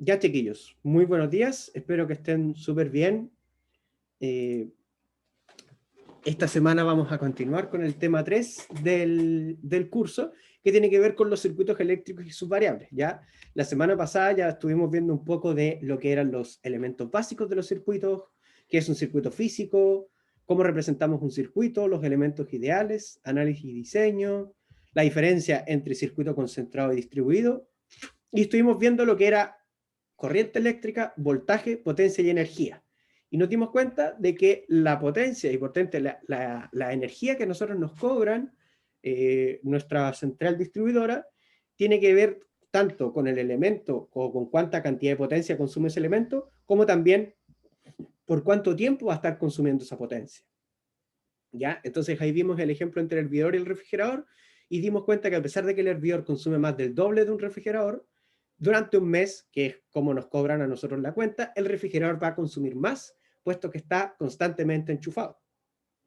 Ya, chiquillos, muy buenos días, espero que estén súper bien. Esta semana vamos a continuar con el tema 3 del curso, que tiene que ver con los circuitos eléctricos y sus variables. ¿Ya? La semana pasada ya estuvimos viendo un poco de lo que eran los elementos básicos de los circuitos, qué es un circuito físico, cómo representamos un circuito, los elementos ideales, análisis y diseño, la diferencia entre circuito concentrado y distribuido, y estuvimos viendo lo que era corriente eléctrica, voltaje, potencia y energía. Y nos dimos cuenta de que la potencia y por tanto la energía que nosotros nos cobran, nuestra central distribuidora, tiene que ver tanto con el elemento o con cuánta cantidad de potencia consume ese elemento, como también por cuánto tiempo va a estar consumiendo esa potencia. ¿Ya? Entonces ahí vimos el ejemplo entre el hervidor y el refrigerador y dimos cuenta que a pesar de que el hervidor consume más del doble de un refrigerador, durante un mes, que es como nos cobran a nosotros la cuenta, el refrigerador va a consumir más, puesto que está constantemente enchufado.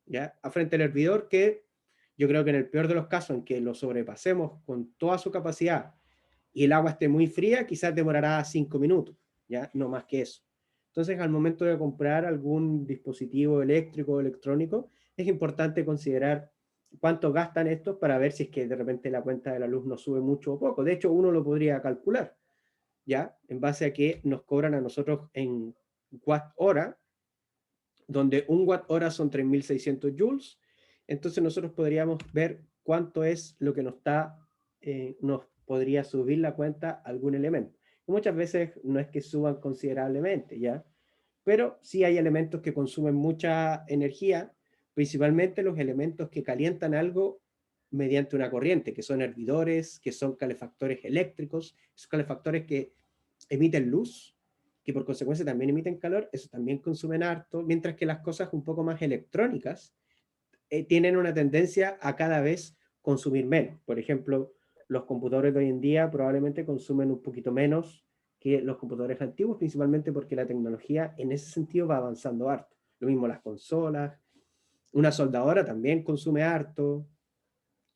¿Ya? A frente al hervidor, que yo creo que en el peor de los casos en que lo sobrepasemos con toda su capacidad y el agua esté muy fría, quizás demorará 5 minutos, ¿ya? No más que eso. Entonces, al momento de comprar algún dispositivo eléctrico o electrónico, es importante considerar cuánto gastan estos para ver si es que de repente la cuenta de la luz nos sube mucho o poco. De hecho, uno lo podría calcular, ¿ya? En base a que nos cobran a nosotros en watt hora, donde un watt hora son 3600 joules. Entonces nosotros podríamos ver cuánto es lo que nos podría subir la cuenta algún elemento. Y muchas veces no es que suban considerablemente, ¿ya? Pero sí hay elementos que consumen mucha energía, principalmente los elementos que calientan algo mediante una corriente, que son hervidores, que son calefactores eléctricos, esos calefactores que emiten luz, que por consecuencia también emiten calor, eso también consumen harto, mientras que las cosas un poco más electrónicas tienen una tendencia a cada vez consumir menos. Por ejemplo, los computadores de hoy en día probablemente consumen un poquito menos que los computadores antiguos, principalmente porque la tecnología en ese sentido va avanzando harto. Lo mismo las consolas, una soldadora también consume harto,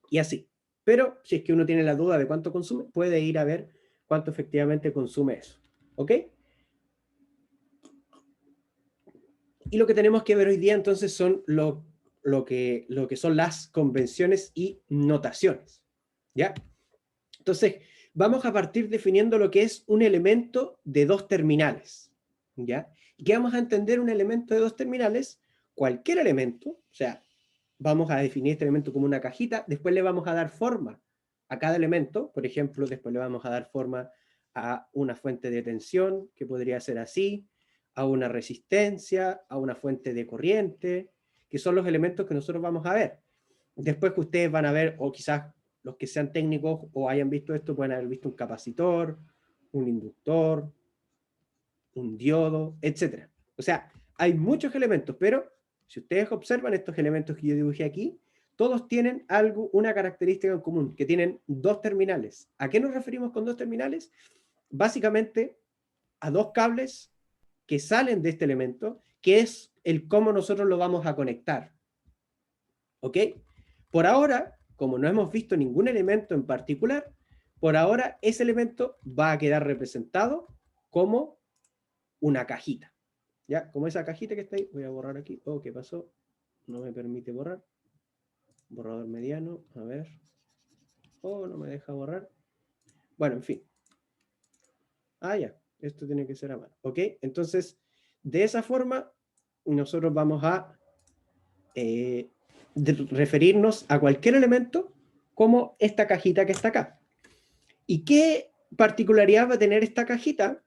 y así. Pero si es que uno tiene la duda de cuánto consume, puede ir a ver cuánto efectivamente consume eso. ¿Ok? Y lo que tenemos que ver hoy día entonces son lo que son las convenciones y notaciones. ¿Ya? Entonces, vamos a partir definiendo lo que es un elemento de dos terminales. ¿Ya? ¿Y qué vamos a entender un elemento de dos terminales? Cualquier elemento, o sea, vamos a definir este elemento como una cajita, después le vamos a dar forma a cada elemento, por ejemplo, después le vamos a dar forma a una fuente de tensión, que podría ser así, a una resistencia, a una fuente de corriente, que son los elementos que nosotros vamos a ver. Después que ustedes van a ver, o quizás los que sean técnicos o hayan visto esto, pueden haber visto un capacitor, un inductor, un diodo, etc. O sea, hay muchos elementos, pero si ustedes observan estos elementos que yo dibujé aquí, todos tienen algo, una característica en común, que tienen dos terminales. ¿A qué nos referimos con dos terminales? Básicamente a dos cables que salen de este elemento, que es el cómo nosotros lo vamos a conectar. ¿Ok? Por ahora, como no hemos visto ningún elemento en particular, por ahora ese elemento va a quedar representado como una cajita. ¿Ya? Como esa cajita que está ahí, voy a borrar aquí. Oh, ¿qué pasó? No me permite borrar. Borrador mediano, a ver. Oh, no me deja borrar. Bueno, en fin. Ah, ya. Esto tiene que ser a mano. ¿Ok? Entonces, de esa forma, nosotros vamos a referirnos a cualquier elemento como esta cajita que está acá. ¿Y qué particularidad va a tener esta cajita?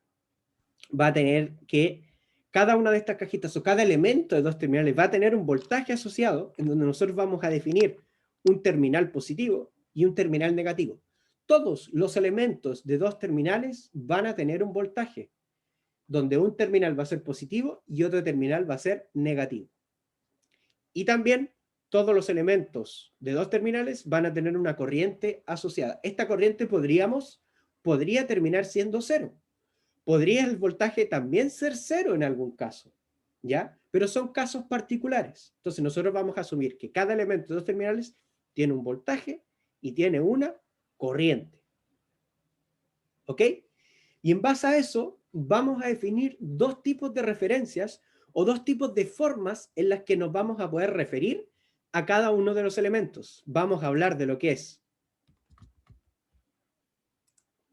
Va a tener que cada una de estas cajitas o cada elemento de dos terminales va a tener un voltaje asociado en donde nosotros vamos a definir un terminal positivo y un terminal negativo. Todos los elementos de dos terminales van a tener un voltaje, donde un terminal va a ser positivo y otro terminal va a ser negativo. Y también todos los elementos de dos terminales van a tener una corriente asociada. Esta corriente podría terminar siendo cero. Podría el voltaje también ser cero en algún caso, ¿ya? Pero son casos particulares. Entonces nosotros vamos a asumir que cada elemento de dos terminales tiene un voltaje y tiene una corriente. ¿Ok? Y en base a eso, vamos a definir dos tipos de referencias o dos tipos de formas en las que nos vamos a poder referir a cada uno de los elementos. Vamos a hablar de lo que es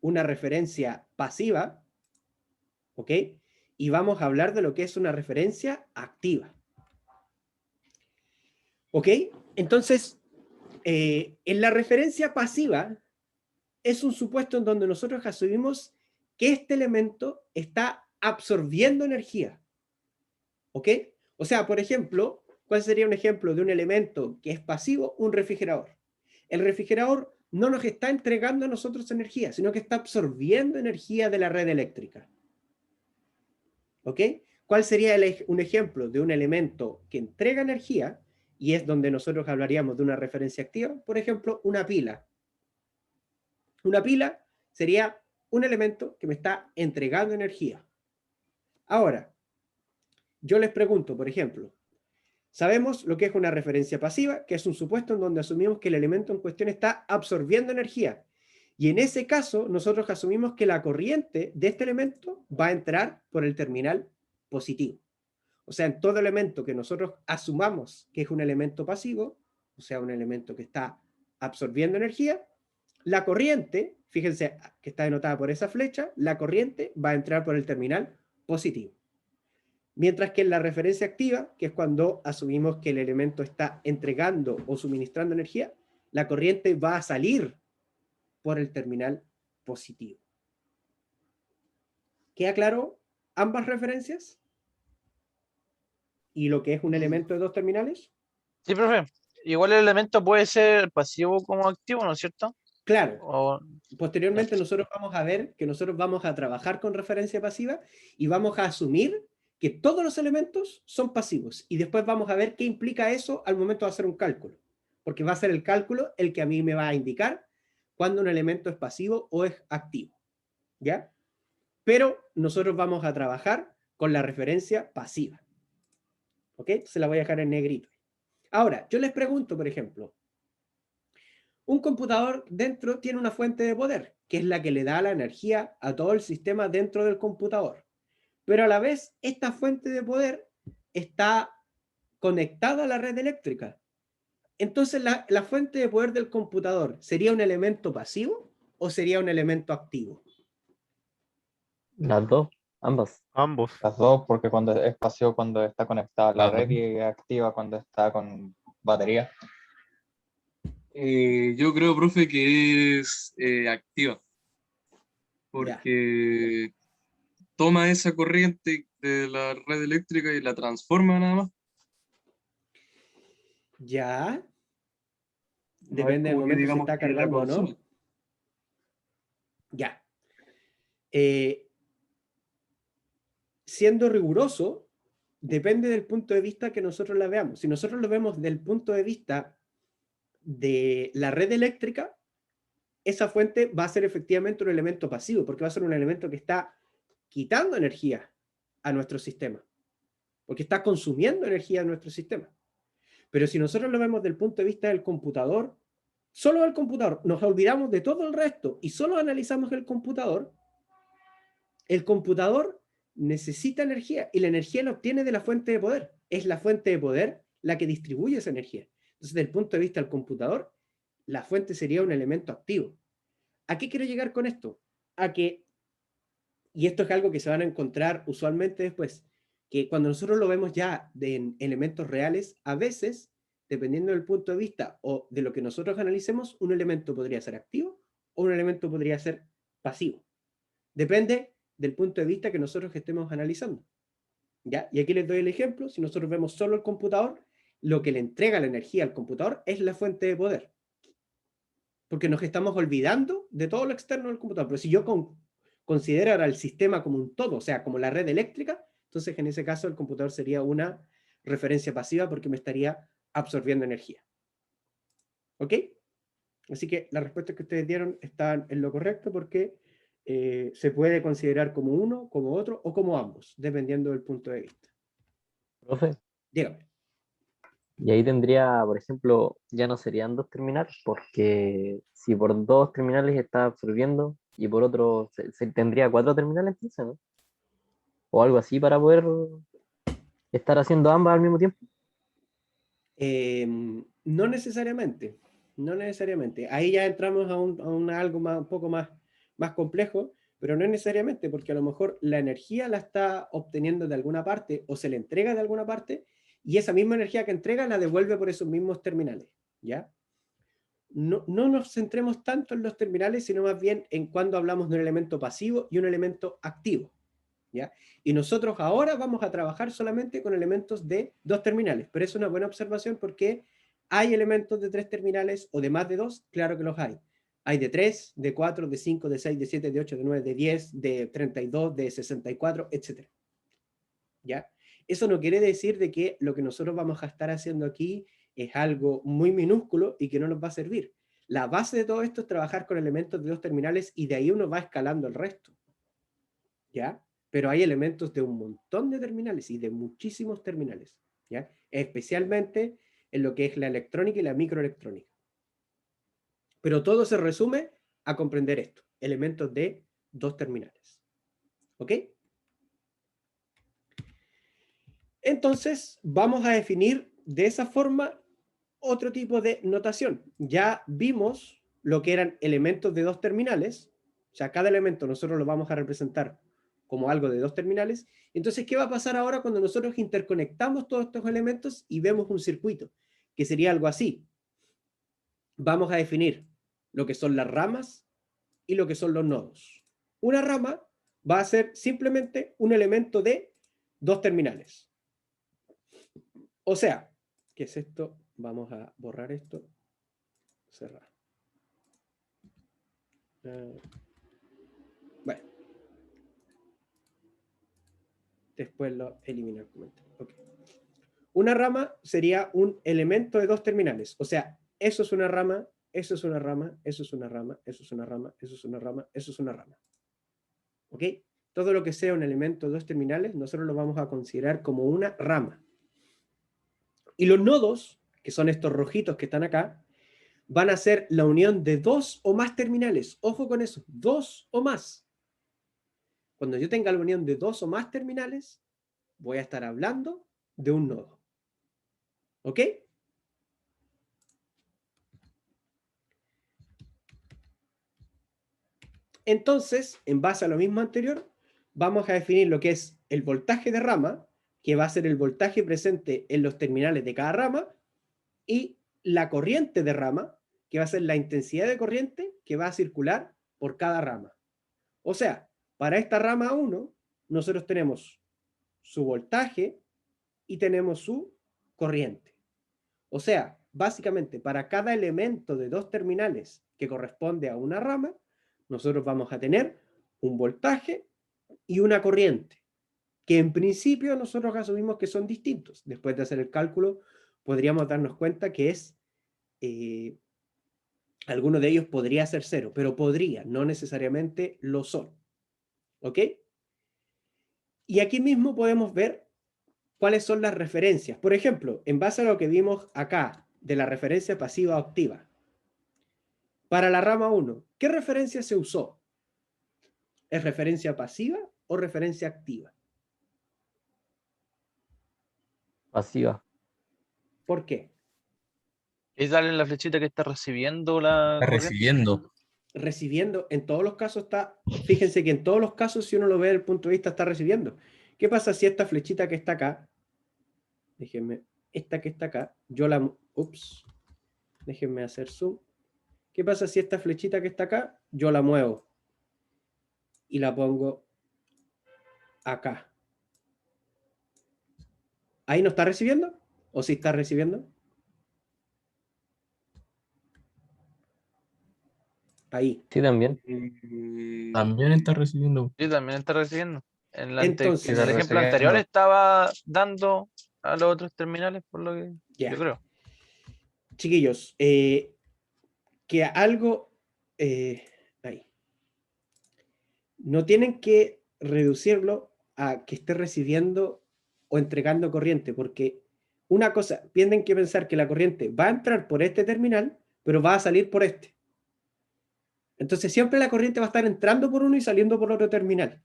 una referencia pasiva, ¿ok? Y vamos a hablar de lo que es una referencia activa. ¿Ok? Entonces, en la referencia pasiva es un supuesto en donde nosotros asumimos que este elemento está absorbiendo energía. ¿Ok? O sea, por ejemplo, ¿cuál sería un ejemplo de un elemento que es pasivo? Un refrigerador. El refrigerador no nos está entregando a nosotros energía, sino que está absorbiendo energía de la red eléctrica. ¿Ok? ¿Cuál sería un ejemplo de un elemento que entrega energía? Y es donde nosotros hablaríamos de una referencia activa. Por ejemplo, una pila. Una pila sería un elemento que me está entregando energía. Ahora, yo les pregunto, por ejemplo, sabemos lo que es una referencia pasiva, que es un supuesto en donde asumimos que el elemento en cuestión está absorbiendo energía. Y en ese caso, nosotros asumimos que la corriente de este elemento va a entrar por el terminal positivo. O sea, en todo elemento que nosotros asumamos que es un elemento pasivo, o sea, un elemento que está absorbiendo energía, la corriente, fíjense que está denotada por esa flecha, la corriente va a entrar por el terminal positivo. Mientras que en la referencia activa, que es cuando asumimos que el elemento está entregando o suministrando energía, la corriente va a salir por el terminal positivo. ¿Queda claro ambas referencias? ¿Y lo que es un elemento de dos terminales? Sí, profe. Igual el elemento puede ser pasivo como activo, ¿no es cierto? Claro. O... Posteriormente nosotros vamos a ver que nosotros vamos a trabajar con referencia pasiva y vamos a asumir que todos los elementos son pasivos. Y después vamos a ver qué implica eso al momento de hacer un cálculo. Porque va a ser el cálculo el que a mí me va a indicar cuando un elemento es pasivo o es activo. ¿Ya? Pero nosotros vamos a trabajar con la referencia pasiva. ¿Ok? Se la voy a dejar en negrito. Ahora, yo les pregunto, por ejemplo, un computador dentro tiene una fuente de poder, que es la que le da la energía a todo el sistema dentro del computador. Pero a la vez, esta fuente de poder está conectada a la red eléctrica. Entonces, la fuente de poder del computador, ¿sería un elemento pasivo o sería un elemento activo? Las dos, ambas. Ambos. Las dos, porque cuando es pasivo cuando está conectada a la Las red dos. y es activa cuando está con batería. Yo creo, profe, que es activa, Ya. porque toma esa corriente de la red eléctrica y la transforma nada más. Ya. No es Depende del como que momento si digamos está que la cargando o no. consume. Ya. Siendo riguroso, depende del punto de vista que nosotros la veamos. Si nosotros lo vemos del punto de vista de la red eléctrica, esa fuente va a ser efectivamente un elemento pasivo, porque va a ser un elemento que está quitando energía a nuestro sistema, porque está consumiendo energía a nuestro sistema. Pero si nosotros lo vemos del punto de vista del computador, solo del computador, nos olvidamos de todo el resto y solo analizamos el computador necesita energía y la energía la obtiene de la fuente de poder. Es la fuente de poder la que distribuye esa energía. Entonces, desde el punto de vista del computador, la fuente sería un elemento activo. ¿A qué quiero llegar con esto? A que, y esto es algo que se van a encontrar usualmente después, que cuando nosotros lo vemos ya en elementos reales, a veces, dependiendo del punto de vista o de lo que nosotros analicemos, un elemento podría ser activo o un elemento podría ser pasivo. Depende del punto de vista que nosotros estemos analizando. ¿Ya? Y aquí les doy el ejemplo. Si nosotros vemos solo el computador, lo que le entrega la energía al computador es la fuente de poder. Porque nos estamos olvidando de todo lo externo del computador. Pero si yo considerara el sistema como un todo, o sea, como la red eléctrica, entonces en ese caso el computador sería una referencia pasiva porque me estaría absorbiendo energía. ¿Ok? Así que las respuestas que ustedes dieron están en lo correcto porque se puede considerar como uno, como otro o como ambos, dependiendo del punto de vista. Profe, Dígame. y ahí tendría, por ejemplo, ya no serían dos terminales, porque si por dos terminales está absorbiendo y por otro tendría cuatro terminales, entonces, ¿no? o algo así para poder estar haciendo ambas al mismo tiempo? No necesariamente, no necesariamente. Ahí ya entramos a algo más, un poco más complejo, pero no necesariamente, porque a lo mejor la energía la está obteniendo de alguna parte o se le entrega de alguna parte, y esa misma energía que entrega la devuelve por esos mismos terminales, ¿ya? No nos centremos tanto en los terminales, sino más bien en cuando hablamos de un elemento pasivo y un elemento activo, ¿ya? Y nosotros ahora vamos a trabajar solamente con elementos de 2 terminales, pero es una buena observación porque hay elementos de 3 terminales o de más de 2, claro que los hay. Hay de 3, de 4, de 5, de 6, de 7, de 8, de 9, de 10, de 32, de 64, etc. ¿Ya? Eso no quiere decir de que lo que nosotros vamos a estar haciendo aquí es algo muy minúsculo y que no nos va a servir. La base de todo esto es trabajar con elementos de 2 terminales y de ahí uno va escalando el resto, ¿ya? Pero hay elementos de un montón de terminales y de muchísimos terminales, ¿ya? Especialmente en lo que es la electrónica y la microelectrónica. Pero todo se resume a comprender esto, elementos de 2 terminales. ¿Ok? Entonces, vamos a definir de esa forma otro tipo de notación. Ya vimos lo que eran elementos de 2 terminales, o sea, cada elemento nosotros lo vamos a representar como algo de 2 terminales. Entonces, ¿qué va a pasar ahora cuando nosotros interconectamos todos estos elementos y vemos un circuito? Que sería algo así. Vamos a definir lo que son las ramas y lo que son los nodos. Una rama va a ser simplemente un elemento de 2 terminales. O sea, ¿qué es esto? Vamos a borrar esto. Cerrar. Bueno. Después lo elimino el comentario. Okay. Una rama sería un elemento de 2 terminales. O sea, eso es una rama, eso es una rama, eso es una rama, eso es una rama, eso es una rama, eso es una rama. ¿Ok? Todo lo que sea un elemento de 2 terminales, nosotros lo vamos a considerar como una rama. Y los nodos, que son estos rojitos que están acá, van a ser la unión de 2 o más terminales. Ojo con eso, 2 o más. Cuando yo tenga la unión de 2 o más terminales, voy a estar hablando de un nodo. ¿Ok? Entonces, en base a lo mismo anterior, vamos a definir lo que es el voltaje de rama, que va a ser el voltaje presente en los terminales de cada rama, y la corriente de rama, que va a ser la intensidad de corriente que va a circular por cada rama. O sea, para esta rama 1, nosotros tenemos su voltaje y tenemos su corriente. O sea, básicamente, para cada elemento de 2 terminales que corresponde a una rama, nosotros vamos a tener un voltaje y una corriente, que en principio nosotros asumimos que son distintos. Después de hacer el cálculo, podríamos darnos cuenta que alguno de ellos podría ser 0, pero podría, no necesariamente lo son. ¿Ok? Y aquí mismo podemos ver cuáles son las referencias. Por ejemplo, en base a lo que vimos acá, de la referencia pasiva activa, para la rama 1, ¿qué referencia se usó? ¿Es referencia pasiva o referencia activa? Pasiva. ¿Por qué? Es darle la flechita que está recibiendo la Está corriente. recibiendo. Recibiendo, en todos los casos está, fíjense que en todos los casos, si uno lo ve desde el punto de vista, está recibiendo. ¿Qué pasa si esta flechita que está acá, déjenme, esta que está acá, yo la, ups, déjenme hacer zoom. ¿Qué pasa si esta flechita que está acá, yo la muevo y la pongo acá? ¿Ahí no está recibiendo? ¿O sí está recibiendo? Ahí. Sí, también. También está recibiendo. Sí, también está recibiendo. Entonces, En el ejemplo recibiendo. anterior estaba dando a los otros terminales, por lo que ya. yo creo. Chiquillos, que algo ahí. No tienen que reducirlo a que esté recibiendo o entregando corriente, porque una cosa, tienen que pensar que la corriente va a entrar por este terminal, pero va a salir por este. Entonces siempre la corriente va a estar entrando por uno y saliendo por otro terminal.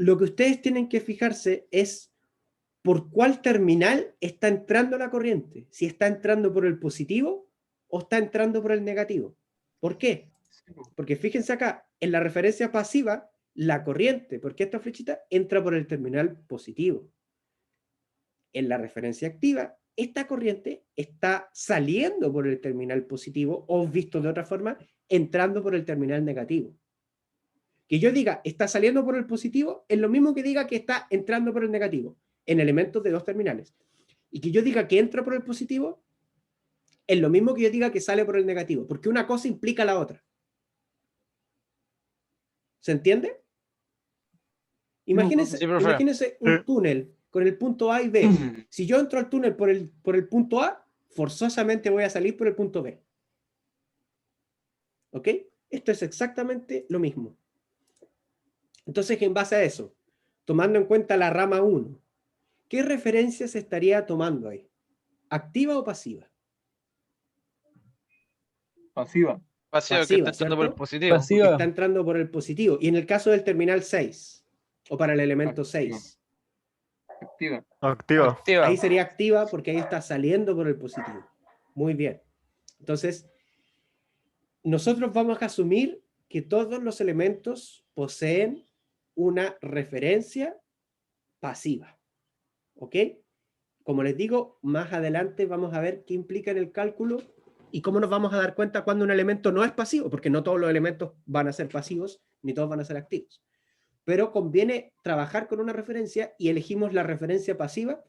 lo que ustedes tienen que fijarse es por cuál terminal está entrando la corriente. Si está entrando por el positivo o está entrando por el negativo. ¿Por qué? Porque fíjense acá, en la referencia pasiva, la corriente, porque esta flechita entra por el terminal positivo. En la referencia activa, esta corriente está saliendo por el terminal positivo o, visto de otra forma, entrando por el terminal negativo. Que yo diga está saliendo por el positivo es lo mismo que diga que está entrando por el negativo en elementos de dos terminales. Y que yo diga que entra por el positivo es lo mismo que yo diga que sale por el negativo, porque una cosa implica la otra. ¿Se entiende? Imagínense, Sí, profe. imagínense un túnel con el punto A y B. Si yo entro al túnel por el punto A, forzosamente voy a salir por el punto B. ¿Ok? Esto es exactamente lo mismo. Entonces, en base a eso, tomando en cuenta la rama 1, ¿qué referencia se estaría tomando ahí? ¿Activa o pasiva? Pasiva. Pasivo, que está Pasiva, entrando por el ¿cierto? positivo. Pasiva. Está entrando por el positivo. Y en el caso del terminal 6, o para el elemento Activa. 6, Activa. Activa. Activa. ahí sería activa porque ahí está saliendo por el positivo. Muy bien. Entonces, nosotros vamos a asumir que todos los elementos poseen una referencia pasiva. ¿Ok? Como les digo, más adelante vamos a ver qué implica en el cálculo y cómo nos vamos a dar cuenta cuando un elemento no es pasivo, porque no todos los elementos van a ser pasivos, ni todos van a ser activos. Pero conviene trabajar con una referencia y elegimos la referencia pasiva,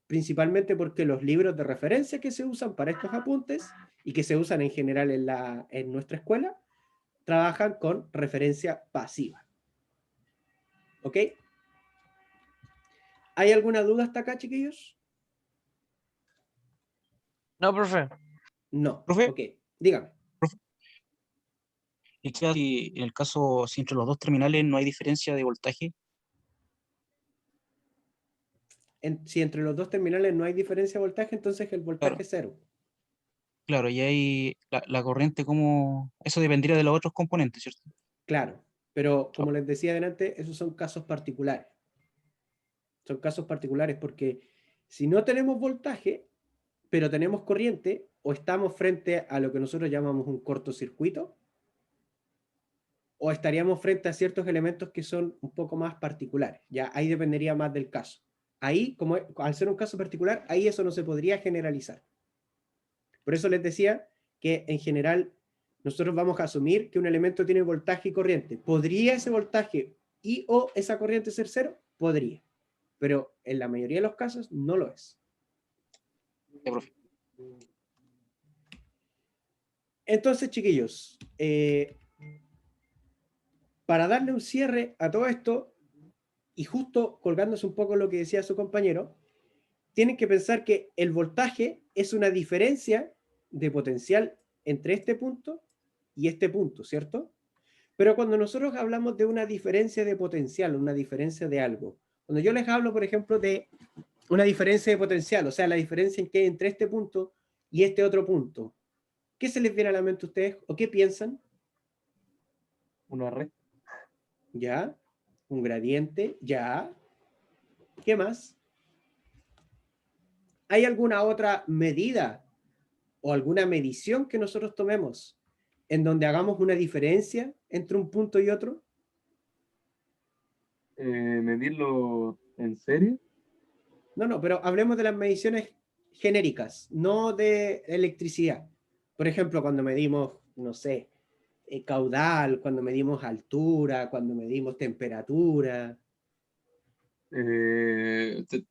principalmente porque los libros de referencia que se usan para estos apuntes y que se usan en general en nuestra escuela, trabajan con referencia pasiva. ¿Ok? ¿Hay alguna duda hasta acá, chiquillos? No, profe. No. ¿Profe? Ok, dígame. ¿Y qué si en el caso, si entre los dos terminales no hay diferencia de voltaje? Si entre los dos terminales no hay diferencia de voltaje, entonces el voltaje Claro. es cero. Claro, y ahí la corriente, ¿cómo? Eso dependería de los otros componentes, ¿cierto? Claro, pero como les decía delante, esos son casos particulares. Son casos particulares porque si no tenemos voltaje, pero tenemos corriente, o estamos frente a lo que nosotros llamamos un cortocircuito, o estaríamos frente a ciertos elementos que son un poco más particulares. Ya ahí dependería más del caso. Ahí, como al ser un caso particular, ahí eso no se podría generalizar. Por eso les decía que en general nosotros vamos a asumir que un elemento tiene voltaje y corriente. ¿Podría ese voltaje y o esa corriente ser cero? Podría. Pero en la mayoría de los casos no lo es. Ya, profe. Entonces, chiquillos, para darle un cierre a todo esto, y justo colgándose un poco lo que decía su compañero, tienen que pensar que el voltaje es una diferencia de potencial entre este punto y este punto, ¿cierto? Pero cuando nosotros hablamos de una diferencia de potencial, una diferencia de algo, cuando yo les hablo, por ejemplo, de una diferencia de potencial, o sea, la diferencia en que entre este punto y este otro punto, ¿qué se les viene a la mente a ustedes o qué piensan? Una red. ¿Ya? Un gradiente, ¿ya? ¿Qué más? ¿Hay alguna otra medida o alguna medición que nosotros tomemos en donde hagamos una diferencia entre un punto y otro? Medirlo en serie. No, pero hablemos de las mediciones genéricas, no de electricidad. Por ejemplo, cuando medimos, no sé, caudal, cuando medimos altura, cuando medimos temperatura.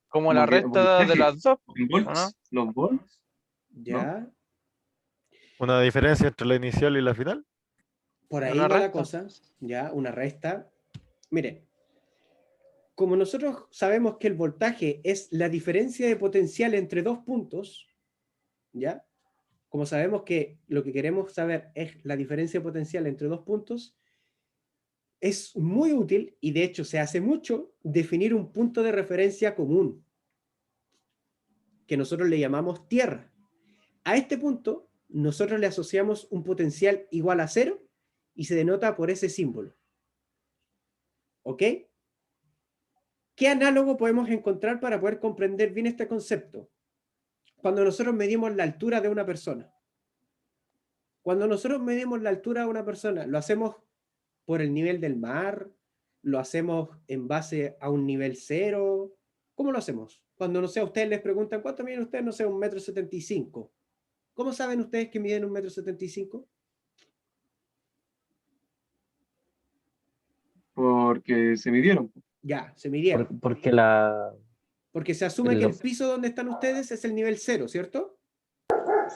Como la resta de las dos, En volts, ¿o no? los volts. ¿Ya? Una diferencia entre la inicial y la final. Por ahí Una va la resta. cosa, ¿ya? Una resta. Miren, como nosotros sabemos que el voltaje es la diferencia de potencial entre dos puntos, ¿ya? Como sabemos que lo que queremos saber es la diferencia de potencial entre dos puntos, es muy útil, y de hecho se hace mucho, definir un punto de referencia común, que nosotros le llamamos tierra. A este punto, nosotros le asociamos un potencial igual a 0 y se denota por ese símbolo. ¿Ok? ¿Qué análogo podemos encontrar para poder comprender bien este concepto? Cuando nosotros medimos la altura de una persona. Cuando nosotros medimos la altura de una persona, ¿lo hacemos por el nivel del mar? ¿Lo hacemos en base a un nivel cero? ¿Cómo lo hacemos? Cuando, no sé, a ustedes les preguntan, ¿cuánto miden ustedes? No sé, 1,75 m. ¿Cómo saben ustedes que miden 1,75 m? Porque se midieron. Ya, se midieron. Porque la... Porque se asume que lo- el piso donde están ustedes es el nivel cero, ¿cierto?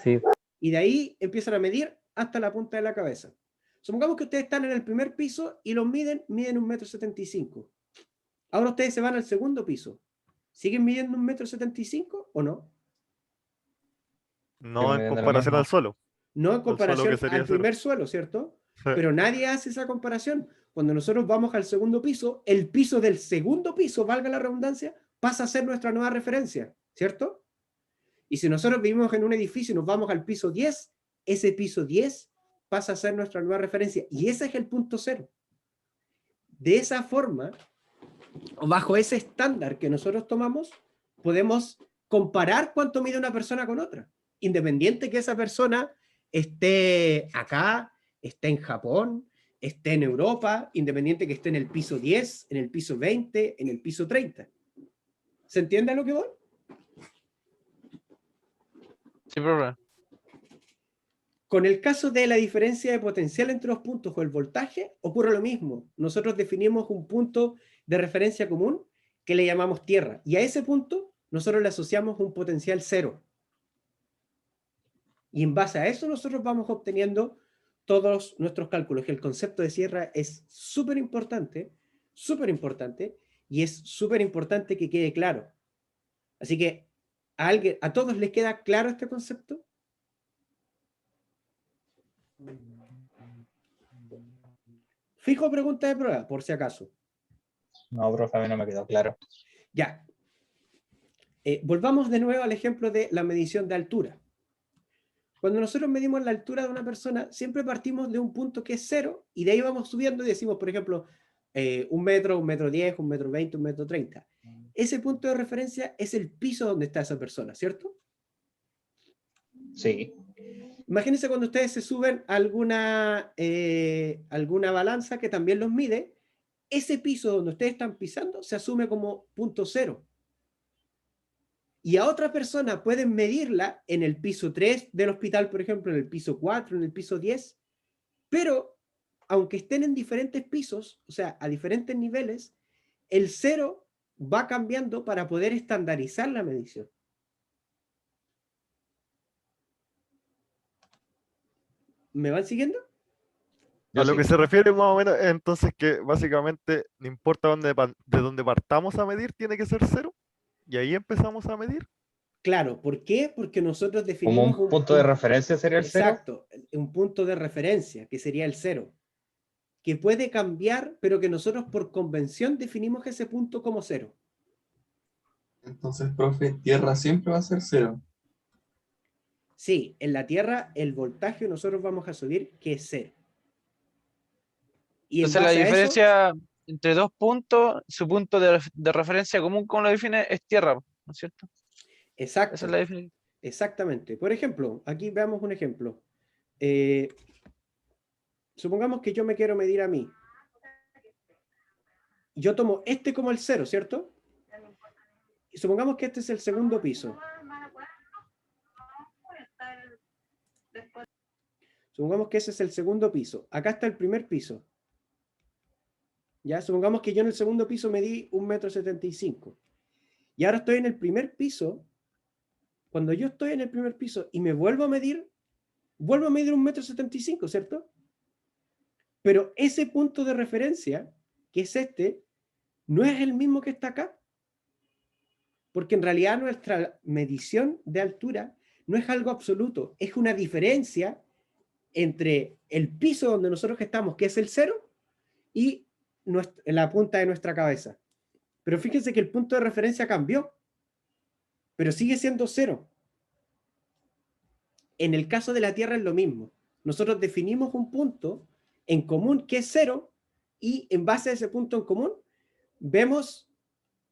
Sí, Y de ahí empiezan a medir hasta la punta de la cabeza. Supongamos que ustedes están en el primer piso y los miden 1,75 m. Ahora ustedes se van al segundo piso. ¿Siguen midiendo 1,75 m o no? No en midiendo lo comparación mismo. al suelo. No en Al suelo comparación que sería al cero. primer suelo, ¿cierto? Sí. Pero nadie hace esa comparación. Cuando nosotros vamos al segundo piso, el piso del segundo piso, valga la redundancia, pasa a ser nuestra nueva referencia, ¿cierto? Y si nosotros vivimos en un edificio y nos vamos al piso 10, ese piso 10 pasa a ser nuestra nueva referencia. Y ese es el punto cero. De esa forma, o bajo ese estándar que nosotros tomamos, podemos comparar cuánto mide una persona con otra, independiente que esa persona esté acá, esté en Japón, esté en Europa, independiente que esté en el piso 10, en el piso 20, en el piso 30. ¿Se entiende a lo que voy? Sí, profe. Con el caso de la diferencia de potencial entre los puntos o el voltaje, ocurre lo mismo. Nosotros definimos un punto de referencia común que le llamamos tierra, y a ese punto nosotros le asociamos un potencial cero. Y en base a eso nosotros vamos obteniendo todos nuestros cálculos. El concepto de tierra es súper importante, y es súper importante que quede claro. Así que, ¿a todos les queda claro este concepto? Fijo pregunta de prueba, por si acaso. No, profe, a mí no me quedó claro. Ya. Volvamos de nuevo al ejemplo de la medición de altura. Cuando nosotros medimos la altura de una persona, siempre partimos de un punto que es 0 y de ahí vamos subiendo y decimos, por ejemplo, 1 metro, 1,10 m, 1,20 m, 1,30 m. Ese punto de referencia es el piso donde está esa persona, ¿cierto? Sí. Imagínense cuando ustedes se suben a alguna balanza que también los mide, ese piso donde ustedes están pisando se asume como punto 0. Y a otra persona pueden medirla en el piso 3 del hospital, por ejemplo, en el piso 4, en el piso 10, pero aunque estén en diferentes pisos, o sea, a diferentes niveles, el 0 va cambiando para poder estandarizar la medición. ¿Me van siguiendo? A lo que se refiere más o menos, entonces que básicamente no importa de dónde partamos a medir, tiene que ser cero. Y ahí empezamos a medir. Claro, ¿por qué? Porque nosotros Como definimos un punto de referencia sería el cero. Exacto, un punto de referencia, que sería el 0, que puede cambiar, pero que nosotros por convención definimos ese punto como 0. Entonces, profe, tierra siempre va a ser 0. Sí, en la Tierra el voltaje nosotros vamos a subir que es 0. Y en Entonces la base a eso, diferencia entre dos puntos, su punto de referencia común, como lo define, es tierra, ¿no es cierto? exacto, Esa es la definición. exactamente. Por ejemplo, aquí veamos un ejemplo. Supongamos que yo me quiero medir a mí. Yo tomo este como el 0, ¿cierto? Y supongamos que este es el segundo piso. Supongamos que ese es el segundo piso. Acá está el primer piso. Ya, supongamos que yo en el segundo piso medí 1,75 m. Y ahora estoy en el primer piso. Cuando yo estoy en el primer piso y me vuelvo a medir 1,75 m, ¿cierto? Pero ese punto de referencia, que es este, no es el mismo que está acá. Porque en realidad nuestra medición de altura no es algo absoluto, es una diferencia entre el piso donde nosotros estamos, que es el 0, y la punta de nuestra cabeza. Pero fíjense que el punto de referencia cambió, pero sigue siendo 0. En el caso de la Tierra es lo mismo. Nosotros definimos un punto en común que es 0, y en base a ese punto en común, vemos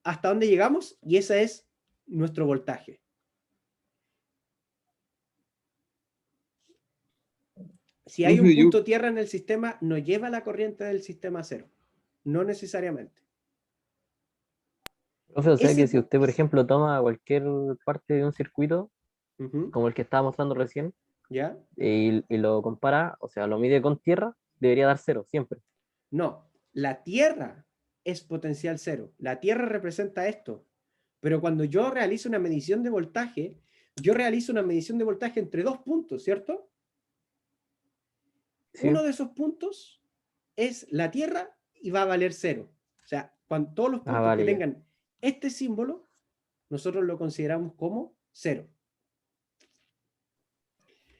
hasta dónde llegamos y ese es nuestro voltaje. Si hay un Profe, yo- punto tierra en el sistema, no lleva la corriente del sistema a cero. No necesariamente. Profe, o sea Ese que si usted, por ese- ejemplo, toma cualquier parte de un circuito, Ujú, como el que estaba mostrando recién, ¿ya? y lo compara, o sea, lo mide con tierra, debería dar cero, siempre. No, la Tierra es potencial cero. La Tierra representa esto. Pero cuando yo realizo una medición de voltaje, yo realizo una medición de voltaje entre dos puntos, ¿cierto? ¿Sí? Uno de esos puntos es la Tierra y va a valer cero. O sea, cuando todos los puntos que Vale, ya. tengan este símbolo, nosotros lo consideramos como cero.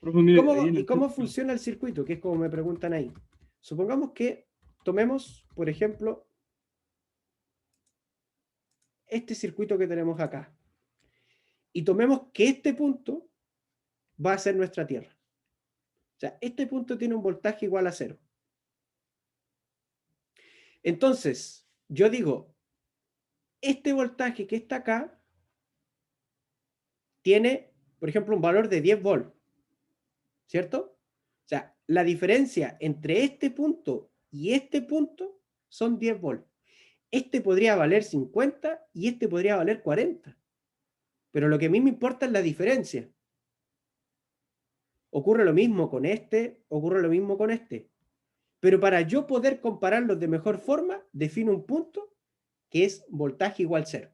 profe, mire, ahí en ¿Y el cómo ejemplo- funciona el circuito? Que es como me preguntan ahí. Supongamos que tomemos, por ejemplo, este circuito que tenemos acá. Y tomemos que este punto va a ser nuestra Tierra. O sea, este punto tiene un voltaje igual a cero. Entonces, yo digo, este voltaje que está acá tiene, por ejemplo, un valor de 10 volts, ¿cierto? O sea, la diferencia entre este punto y este punto son 10 volts. Este podría valer 50 y este podría valer 40. Pero lo que a mí me importa es la diferencia. Ocurre lo mismo con este, ocurre lo mismo con este. Pero para yo poder compararlos de mejor forma, defino un punto que es voltaje igual cero.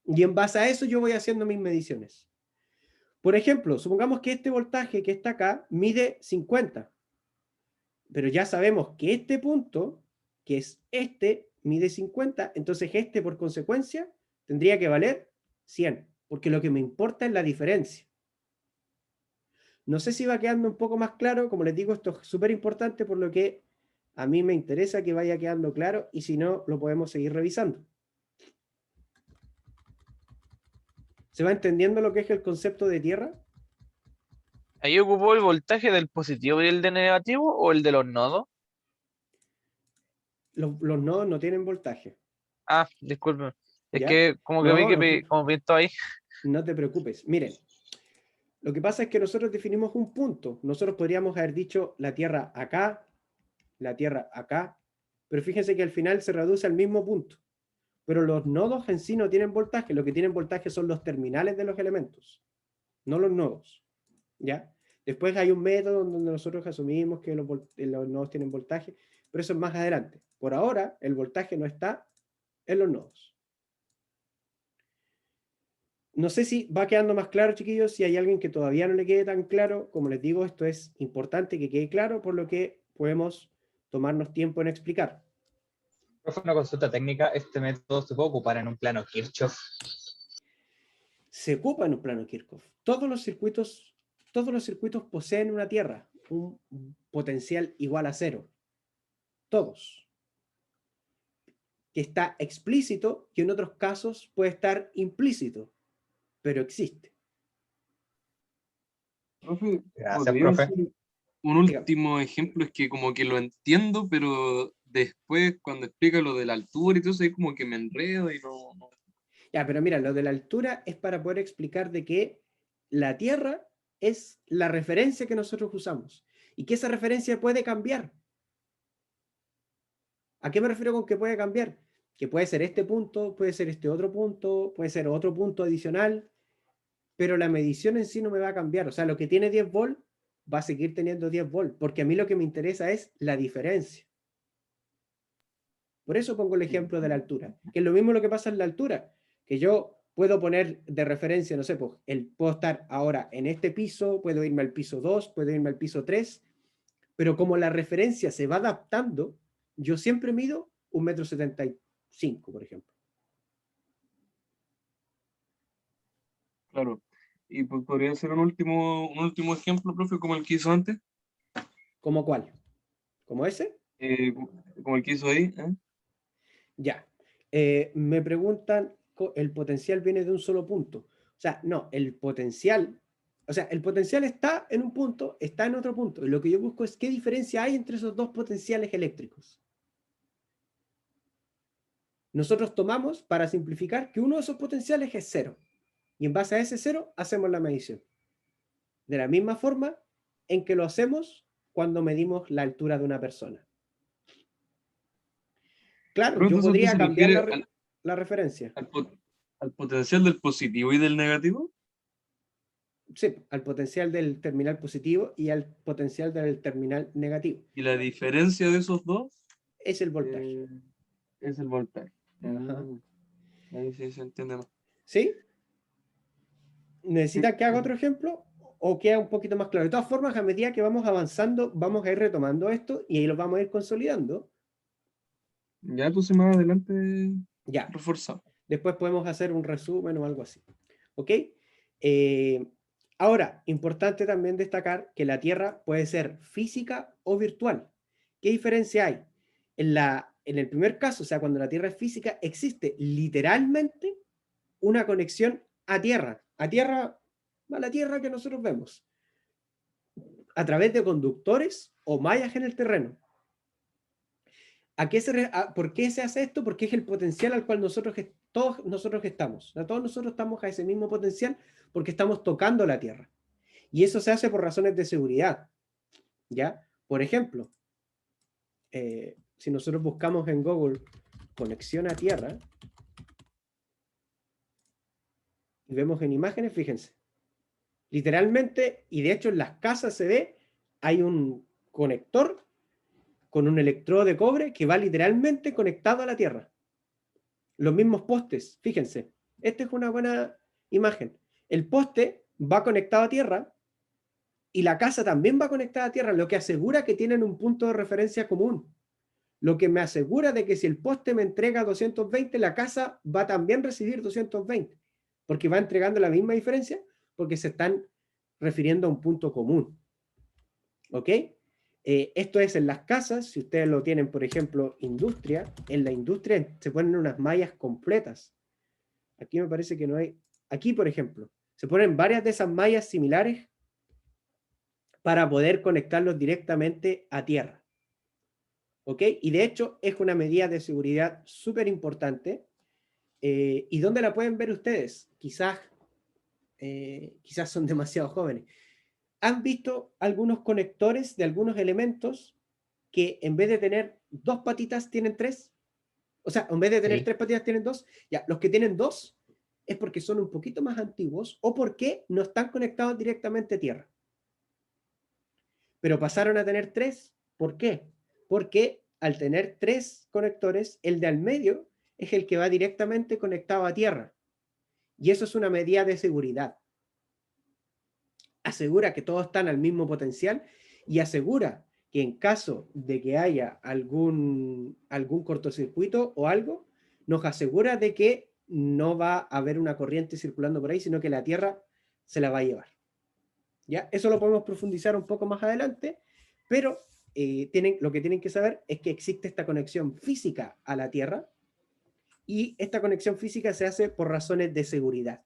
Y en base a eso yo voy haciendo mis mediciones. Por ejemplo, supongamos que este voltaje que está acá mide 50. Pero ya sabemos que este punto, que es este, mide 50. Entonces este, por consecuencia, tendría que valer 100. Porque lo que me importa es la diferencia. No sé si va quedando un poco más claro. Como les digo, esto es súper importante, por lo que a mí me interesa que vaya quedando claro, y si no, lo podemos seguir revisando. ¿Se va entendiendo lo que es el concepto de tierra? ¿Ahí ocupó el voltaje del positivo y el de negativo o el de los nodos? Los nodos no tienen voltaje. Ah, disculpe. Es ¿Ya? que como que vi No, que no, como pintó ahí. no te preocupes. Miren, lo que pasa es que nosotros definimos un punto. Nosotros podríamos haber dicho la Tierra acá, la Tierra acá, pero fíjense que al final se reduce al mismo punto. Pero los nodos en sí no tienen voltaje. Lo que tienen voltaje son los terminales de los elementos, no los nodos. ¿Ya? Después hay un método donde nosotros asumimos que los nodos tienen voltaje, pero eso es más adelante. Por ahora, el voltaje no está en los nodos. No sé si va quedando más claro, chiquillos. Si hay alguien que todavía no le quede tan claro, como les digo, esto es importante que quede claro, por lo que podemos tomarnos tiempo en explicar. Profe, una consulta técnica, ¿este método se puede ocupar en un plano Kirchhoff? Se ocupa en un plano Kirchhoff. Todos los circuitos poseen una tierra, un potencial igual a cero. Todos. Que está explícito, que en otros casos puede estar implícito, pero existe. Profe, Gracias, ¿podría profe. hacer un último ejemplo? Es que como que lo entiendo, pero después cuando explica lo de la altura y todo eso, ahí como que me enredo y no. Ya, pero mira, lo de la altura es para poder explicar de que la Tierra es la referencia que nosotros usamos y que esa referencia puede cambiar. ¿A qué me refiero con que puede cambiar? Que puede ser este punto, puede ser este otro punto, puede ser otro punto adicional, pero la medición en sí no me va a cambiar. O sea, lo que tiene 10 volts va a seguir teniendo 10 volts, porque a mí lo que me interesa es la diferencia. Por eso pongo el ejemplo de la altura, que es lo mismo lo que pasa en la altura, que yo puedo poner de referencia, no sé, pues, puedo estar ahora en este piso, puedo irme al piso 2, puedo irme al piso 3, pero como la referencia se va adaptando, yo siempre mido 1,75 m, por ejemplo. Claro. Y pues podría ser un último ejemplo, profe, como el que hizo antes, ¿Cómo cuál? ¿Como ese? como el que hizo ahí, ¿eh? Ya. Me preguntan, el potencial viene de un solo punto. O sea, no, el potencial está en un punto, está en otro punto. Y lo que yo busco es qué diferencia hay entre esos dos potenciales eléctricos. nosotros tomamos, para simplificar, que uno de esos potenciales es 0. Y en base a ese 0 hacemos la medición. De la misma forma en que lo hacemos cuando medimos la altura de una persona. Claro, Pero yo entonces podría se cambiar refiere la referencia. al potencial del positivo y del negativo. Sí, al potencial del terminal positivo y al potencial del terminal negativo. Y la diferencia de esos dos Es el voltaje. es el voltaje. Ajá. Ahí sí se entiende más. ¿Sí? ¿Necesitan que haga otro ejemplo? ¿O queda un poquito más claro? De todas formas, a medida que vamos avanzando, vamos a ir retomando esto y ahí lo vamos a ir consolidando. Ya entonces más adelante Ya. reforzado. Después podemos hacer un resumen o algo así. ¿Ok? Ahora, importante también destacar que la Tierra puede ser física o virtual. ¿Qué diferencia hay? En el primer caso, o sea, cuando la Tierra es física, existe literalmente una conexión a Tierra, a la Tierra que nosotros vemos, a través de conductores o mallas en el terreno. ¿Por qué se hace esto? Porque es el potencial al cual todos nosotros estamos. O sea, todos nosotros estamos a ese mismo potencial porque estamos tocando la Tierra. Y eso se hace por razones de seguridad. ¿Ya? Por ejemplo, si nosotros buscamos en Google conexión a Tierra y vemos en imágenes, fíjense. Literalmente, y de hecho en las casas se ve, hay un conector con un electrodo de cobre que va literalmente conectado a la Tierra. Los mismos postes, fíjense. Esta es una buena imagen. El poste va conectado a Tierra y la casa también va conectada a Tierra, lo que asegura que tienen un punto de referencia común. Lo que me asegura de que si el poste me entrega 220, la casa va también a recibir 220, porque va entregando la misma diferencia, porque se están refiriendo a un punto común. ¿Ok? Esto es en las casas. Si ustedes lo tienen, por ejemplo, industria, en la industria se ponen unas mallas completas. Aquí me parece que no hay. Aquí, por ejemplo, se ponen varias de esas mallas similares para poder conectarlos directamente a tierra. ¿Ok? Y de hecho es una medida de seguridad súper importante. ¿Y dónde la pueden ver ustedes? Quizás son demasiado jóvenes. ¿Han visto algunos conectores de algunos elementos que en vez de tener 2 patitas tienen 3? O sea, en vez de tener 3 patitas tienen 2. Ya, los que tienen 2 es porque son un poquito más antiguos o porque no están conectados directamente a tierra. Pero pasaron a tener 3. ¿Por qué? Porque al tener 3 conectores, el de al medio es el que va directamente conectado a tierra. Y eso es una medida de seguridad. Asegura que todos están al mismo potencial y asegura que en caso de que haya algún cortocircuito o algo, nos asegura de que no va a haber una corriente circulando por ahí, sino que la Tierra se la va a llevar. ¿Ya? Eso lo podemos profundizar un poco más adelante, pero lo que tienen que saber es que existe esta conexión física a la Tierra y esta conexión física se hace por razones de seguridad.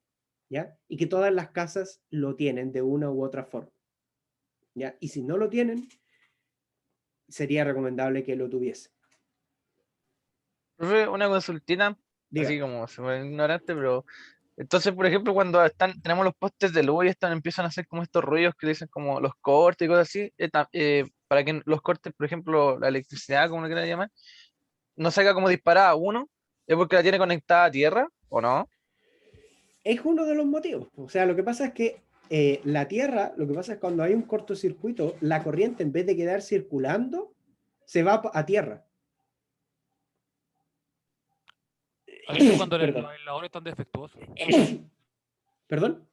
¿Ya? Y que todas las casas lo tienen de una u otra forma. ¿Ya? Y si no lo tienen, sería recomendable que lo tuviesen. Profe, una consultina, Diga. así como súper ignorante, pero entonces, por ejemplo, cuando tenemos los postes de luz y empiezan a hacer como estos ruidos que dicen como los cortes y cosas así, para que los cortes, por ejemplo, la electricidad, como lo quieran llamar, no salga como disparada uno, ¿es porque la tiene conectada a tierra o no? Es uno de los motivos. O sea, lo que pasa es que la Tierra, lo que pasa es cuando hay un cortocircuito, la corriente en vez de quedar circulando, se va a tierra. A veces cuando Perdón. los aisladores están defectuosos. ¿Perdón?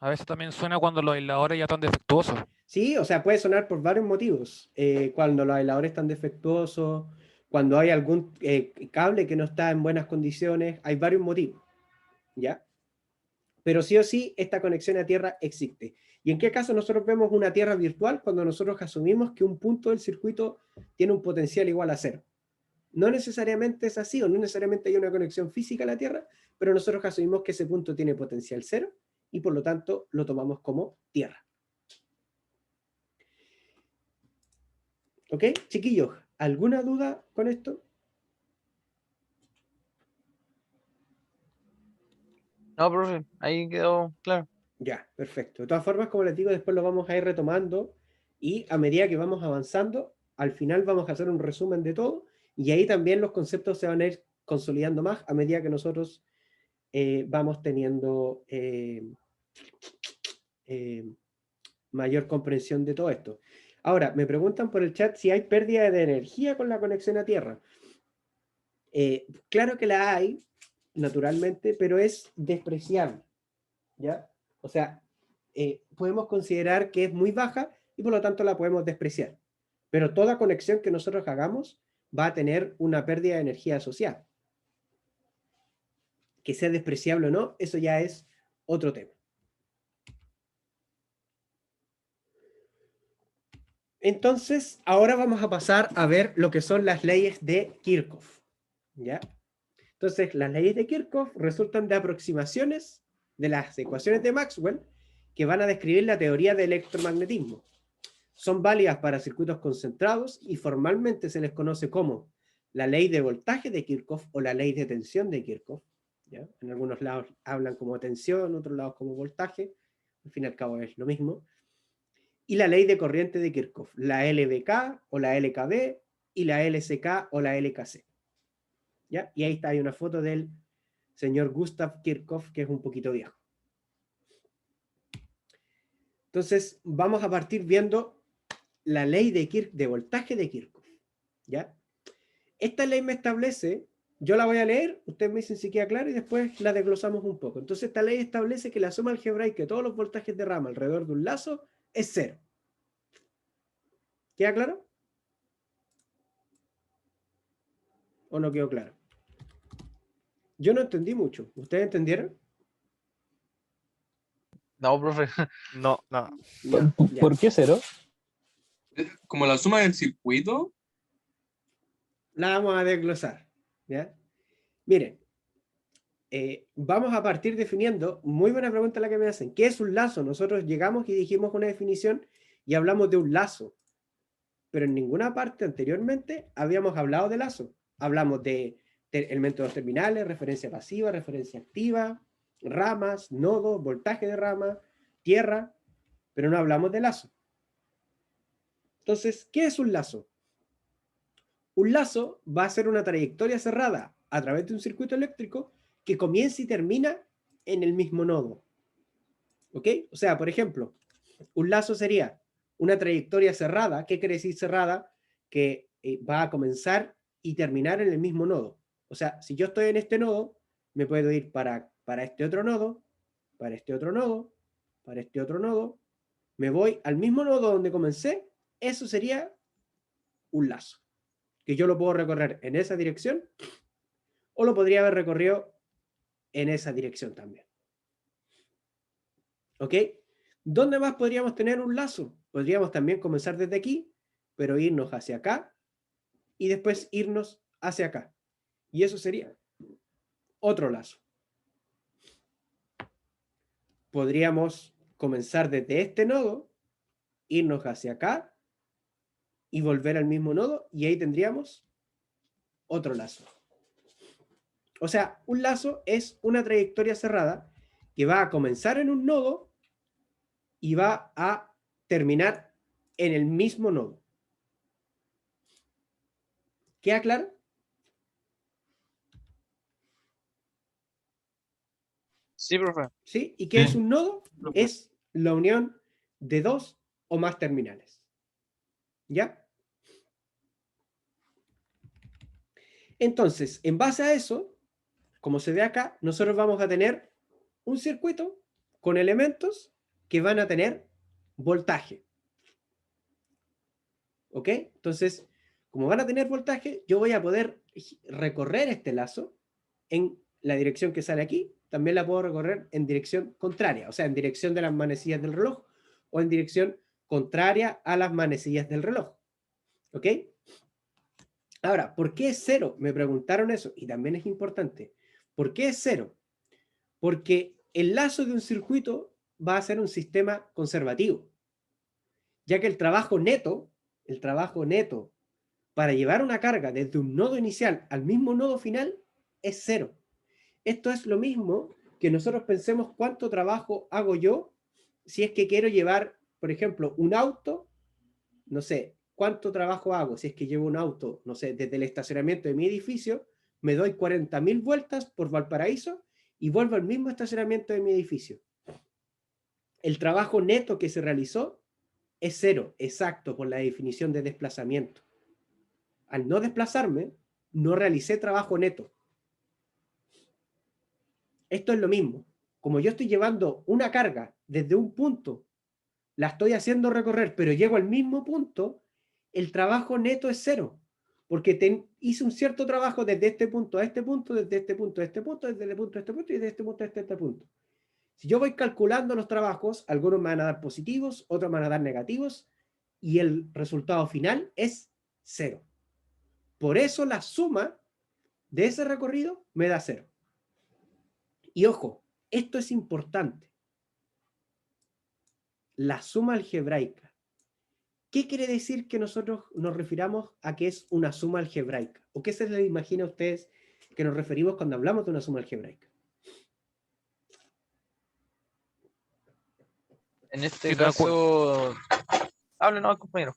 A veces también suena cuando los aisladores ya están defectuosos. Sí, o sea, puede sonar por varios motivos. Cuando los aisladores están defectuosos, cuando hay algún cable que no está en buenas condiciones, hay varios motivos. ¿Ya? Pero sí o sí, esta conexión a tierra existe. ¿Y en qué caso nosotros vemos una tierra virtual? Cuando nosotros asumimos que un punto del circuito tiene un potencial igual a 0. No necesariamente es así, o no necesariamente hay una conexión física a la Tierra, pero nosotros asumimos que ese punto tiene potencial 0 y por lo tanto lo tomamos como tierra. ¿Ok? Chiquillos, ¿alguna duda con esto? No, profe, ahí quedó claro. Ya, perfecto. De todas formas, como les digo, después lo vamos a ir retomando y a medida que vamos avanzando, al final vamos a hacer un resumen de todo y ahí también los conceptos se van a ir consolidando más a medida que nosotros vamos teniendo mayor comprensión de todo esto. Ahora, me preguntan por el chat si hay pérdida de energía con la conexión a Tierra. Claro que la hay, naturalmente, pero es despreciable, ¿ya? O sea, podemos considerar que es muy baja y por lo tanto la podemos despreciar. Pero toda conexión que nosotros hagamos va a tener una pérdida de energía asociada. Que sea despreciable o no, eso ya es otro tema. Entonces, ahora vamos a pasar a ver lo que son las leyes de Kirchhoff, ¿ya? Entonces, las leyes de Kirchhoff resultan de aproximaciones de las ecuaciones de Maxwell que van a describir la teoría del electromagnetismo. Son válidas para circuitos concentrados y formalmente se les conoce como la ley de voltaje de Kirchhoff o la ley de tensión de Kirchhoff, ¿ya? En algunos lados hablan como tensión, en otros lados como voltaje, al fin y al cabo es lo mismo. Y la ley de corriente de Kirchhoff, la LBK o la LKB y la LCK o la LKC. ¿Ya? Y ahí está, hay una foto del señor Gustav Kirchhoff, que es un poquito viejo. Entonces, vamos a partir viendo la ley de voltaje de Kirchhoff, ¿ya? Esta ley me establece, yo la voy a leer, ustedes me dicen si queda claro y después la desglosamos un poco. Entonces, esta ley establece que la suma algebraica de todos los voltajes de rama alrededor de un lazo es 0. ¿Queda claro? ¿O no quedó claro? Yo no entendí mucho. ¿Ustedes entendieron? No, profe. No, nada. No, ya. ¿Por qué 0? Como la suma del circuito. La vamos a desglosar, ¿ya? Miren, vamos a partir definiendo, muy buena pregunta la que me hacen, ¿qué es un lazo? Nosotros llegamos y dijimos una definición y hablamos de un lazo, pero en ninguna parte anteriormente habíamos hablado de lazo. Hablamos de elementos de los terminales, referencia pasiva, referencia activa, ramas, nodos, voltaje de rama, tierra, pero no hablamos de lazo. Entonces, ¿qué es un lazo? Un lazo va a ser una trayectoria cerrada a través de un circuito eléctrico que comienza y termina en el mismo nodo. ¿Ok? O sea, por ejemplo, un lazo sería una trayectoria cerrada. ¿Qué quiere decir cerrada? Que va a comenzar y terminar en el mismo nodo. O sea, si yo estoy en este nodo, me puedo ir para este otro nodo, para este otro nodo, para este otro nodo. Me voy al mismo nodo donde comencé. Eso sería un lazo. Que yo lo puedo recorrer en esa dirección o lo podría haber recorrido en esa dirección también. ¿Ok? ¿Dónde más podríamos tener un lazo? Podríamos también comenzar desde aquí, pero irnos hacia acá y después irnos hacia acá. Y eso sería otro lazo. Podríamos comenzar desde este nodo, irnos hacia acá y volver al mismo nodo y ahí tendríamos otro lazo. O sea, un lazo es una trayectoria cerrada que va a comenzar en un nodo y va a terminar en el mismo nodo. ¿Queda claro? Sí, profe. ¿Sí? ¿Y qué es Sí. un nodo? Es la unión de dos o más terminales. ¿Ya? Entonces, en base a eso, como se ve acá, nosotros vamos a tener un circuito con elementos que van a tener voltaje. ¿Ok? Entonces, como van a tener voltaje, yo voy a poder recorrer este lazo en la dirección que sale aquí. También la puedo recorrer en dirección contraria, o sea, en dirección de las manecillas del reloj o en dirección contraria a las manecillas del reloj. ¿Ok? Ahora, ¿por qué es 0? Me preguntaron eso y también es importante. ¿Por qué es 0? Porque el lazo de un circuito va a ser un sistema conservativo, ya que el trabajo neto para llevar una carga desde un nodo inicial al mismo nodo final es 0. Esto es lo mismo que nosotros pensemos cuánto trabajo hago yo si es que quiero llevar, por ejemplo, un auto, no sé, cuánto trabajo hago si es que llevo un auto, no sé, desde el estacionamiento de mi edificio, me doy 40.000 vueltas por Valparaíso y vuelvo al mismo estacionamiento de mi edificio. El trabajo neto que se realizó es 0, exacto, por la definición de desplazamiento. Al no desplazarme, no realicé trabajo neto. Esto es lo mismo. Como yo estoy llevando una carga desde un punto, la estoy haciendo recorrer, pero llego al mismo punto, el trabajo neto es 0. Porque hice un cierto trabajo desde este punto a este punto, desde este punto a este punto, desde este punto a este punto y desde este punto a este punto. Si yo voy calculando los trabajos, algunos me van a dar positivos, otros me van a dar negativos, y el resultado final es 0. Por eso la suma de ese recorrido me da 0. Y ojo, esto es importante. La suma algebraica. ¿Qué quiere decir que nosotros nos refiramos a que es una suma algebraica? ¿O qué se les imagina a ustedes que nos referimos cuando hablamos de una suma algebraica? En este Sí, de acuerdo. caso, hable, no, compañero.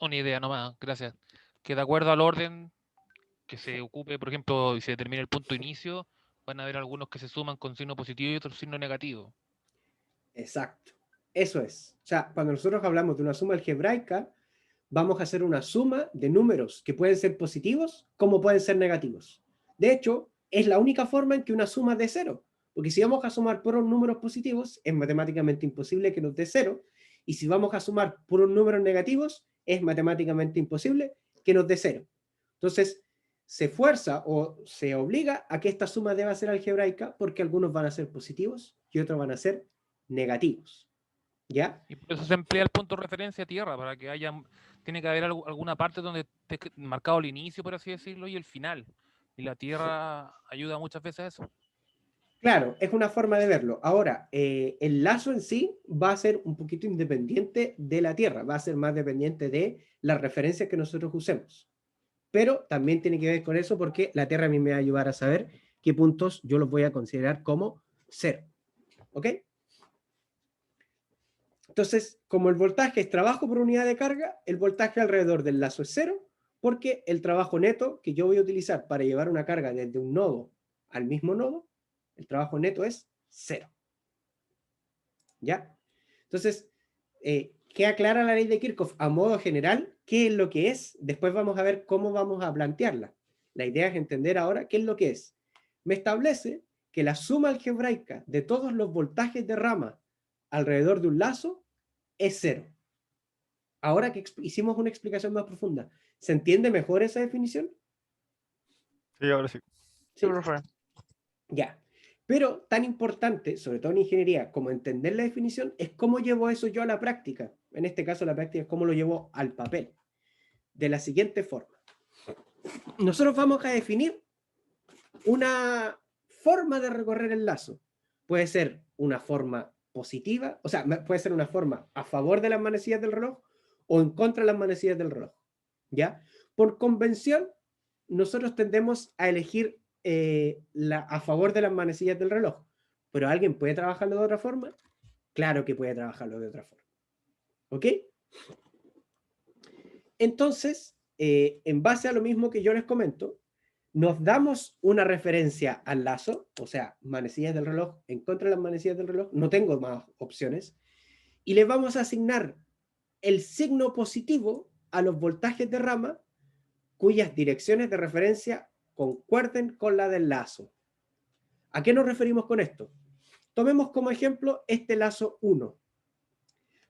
Una idea nomás, gracias. Que de acuerdo al orden que se ocupe, por ejemplo, y se determine el punto de inicio, van a haber algunos que se suman con signo positivo y otros signo negativo. Exacto. Eso es. O sea, cuando nosotros hablamos de una suma algebraica, vamos a hacer una suma de números que pueden ser positivos como pueden ser negativos. De hecho, es la única forma en que una suma dé 0. Porque si vamos a sumar puros números positivos, es matemáticamente imposible que nos dé 0. Y si vamos a sumar puros números negativos, es matemáticamente imposible que nos dé 0. Entonces, se fuerza o se obliga a que esta suma deba ser algebraica porque algunos van a ser positivos y otros van a ser negativos. ¿Ya? Y por eso se emplea el punto de referencia tierra, para que tiene que haber alguna parte donde esté marcado el inicio, por así decirlo, y el final. Y la tierra ayuda muchas veces a eso. Claro, es una forma de verlo. Ahora, el lazo en sí va a ser un poquito independiente de la tierra, va a ser más dependiente de las referencias que nosotros usemos. Pero también tiene que ver con eso porque la tierra a mí me va a ayudar a saber qué puntos yo los voy a considerar como 0. ¿Ok? Entonces, como el voltaje es trabajo por unidad de carga, el voltaje alrededor del lazo es 0, porque el trabajo neto que yo voy a utilizar para llevar una carga desde un nodo al mismo nodo, el trabajo neto es 0. ¿Ya? Entonces, ¿qué aclara la ley de Kirchhoff? A modo general, ¿qué es lo que es? Después vamos a ver cómo vamos a plantearla. La idea es entender ahora qué es lo que es. Me establece que la suma algebraica de todos los voltajes de rama alrededor de un lazo es 0. Ahora que hicimos una explicación más profunda, ¿se entiende mejor esa definición? Sí, ahora sí. Sí, profe. Ya. Pero tan importante, sobre todo en ingeniería, como entender la definición, es cómo llevo eso yo a la práctica. En este caso, la práctica es cómo lo llevo al papel. De la siguiente forma. Nosotros vamos a definir una forma de recorrer el lazo. Puede ser una forma positiva, o sea, puede ser una forma a favor de las manecillas del reloj o en contra de las manecillas del reloj. ¿Ya? Por convención, nosotros tendemos a elegir a favor de las manecillas del reloj. ¿Pero alguien puede trabajarlo de otra forma? Claro que puede trabajarlo de otra forma. ¿Ok? Entonces, en base a lo mismo que yo les comento, nos damos una referencia al lazo, o sea, manecillas del reloj en contra de las manecillas del reloj, no tengo más opciones, y le vamos a asignar el signo positivo a los voltajes de rama cuyas direcciones de referencia concuerden con la del lazo. ¿A qué nos referimos con esto? Tomemos como ejemplo este lazo 1.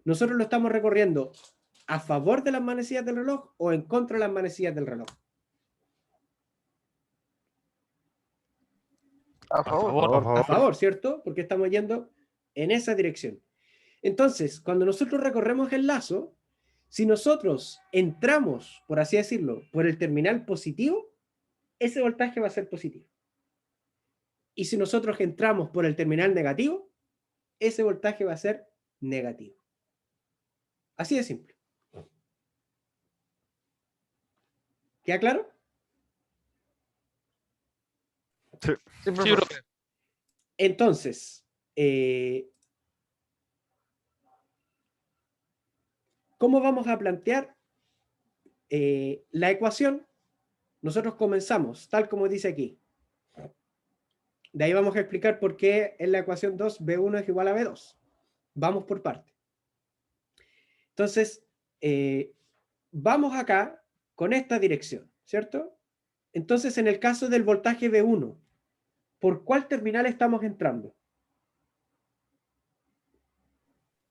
Nosotros lo estamos recorriendo a favor de las manecillas del reloj o en contra de las manecillas del reloj. A favor. A favor, ¿cierto? Porque estamos yendo en esa dirección. Entonces, cuando nosotros recorremos el lazo, si nosotros entramos, por así decirlo, por el terminal positivo, ese voltaje va a ser positivo. Y si nosotros entramos por el terminal negativo, ese voltaje va a ser negativo. Así de simple. ¿Queda claro? Sí. Sí, Sí, profe. profe. Entonces, ¿cómo vamos a plantear la ecuación? Nosotros comenzamos, tal como dice aquí. De ahí vamos a explicar por qué en la ecuación 2 B1 es igual a B2. Vamos por parte. Entonces, vamos acá con esta dirección, ¿cierto? Entonces, en el caso del voltaje B1, ¿por cuál terminal estamos entrando?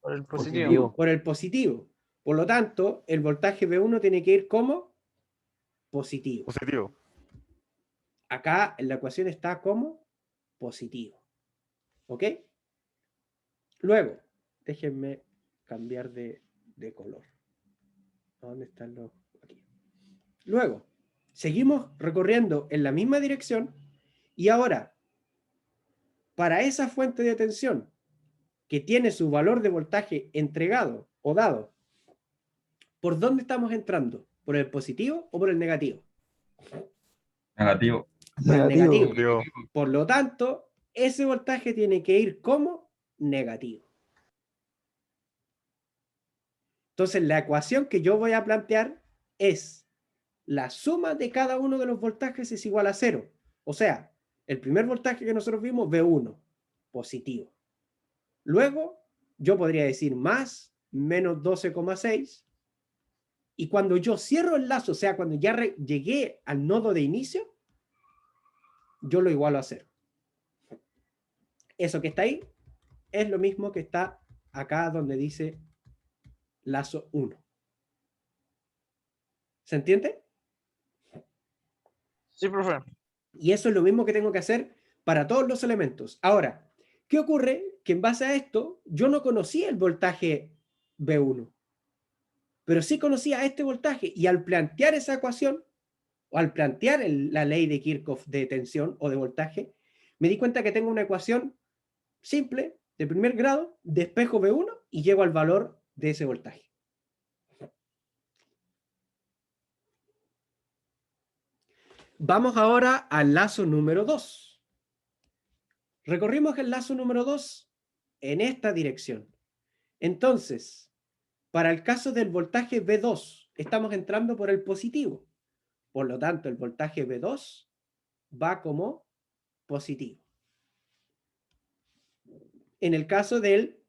Por el positivo. Positivo. Por el positivo. Por lo tanto, el voltaje B1 tiene que ir como positivo. Positivo. Acá en la ecuación está como positivo. ¿Ok? Luego, déjenme cambiar de color. ¿A dónde están los? Aquí. Luego, seguimos recorriendo en la misma dirección y ahora, para esa fuente de tensión que tiene su valor de voltaje entregado o dado, ¿por dónde estamos entrando? ¿Por el positivo o por el negativo? Negativo. Por el negativo. Negativo. Por lo tanto, ese voltaje tiene que ir como negativo. Entonces, la ecuación que yo voy a plantear es la suma de cada uno de los voltajes es igual a 0. O sea, el primer voltaje que nosotros vimos, V1, positivo. Luego, yo podría decir más, menos 12,6. Y cuando yo cierro el lazo, o sea, cuando ya llegué al nodo de inicio, yo lo igualo a 0. Eso que está ahí es lo mismo que está acá donde dice lazo 1. ¿Se entiende? Sí, profe. Y eso es lo mismo que tengo que hacer para todos los elementos. Ahora, ¿qué ocurre? Que en base a esto, yo no conocía el voltaje B1, pero sí conocía este voltaje. Y al plantear esa ecuación, o al plantear la ley de Kirchhoff de tensión o de voltaje, me di cuenta que tengo una ecuación simple, de primer grado, despejo B1 y llego al valor de ese voltaje. Vamos ahora al lazo número 2. Recorrimos el lazo número 2 en esta dirección. Entonces, para el caso del voltaje B2, estamos entrando por el positivo. Por lo tanto, el voltaje B2 va como positivo. En el caso del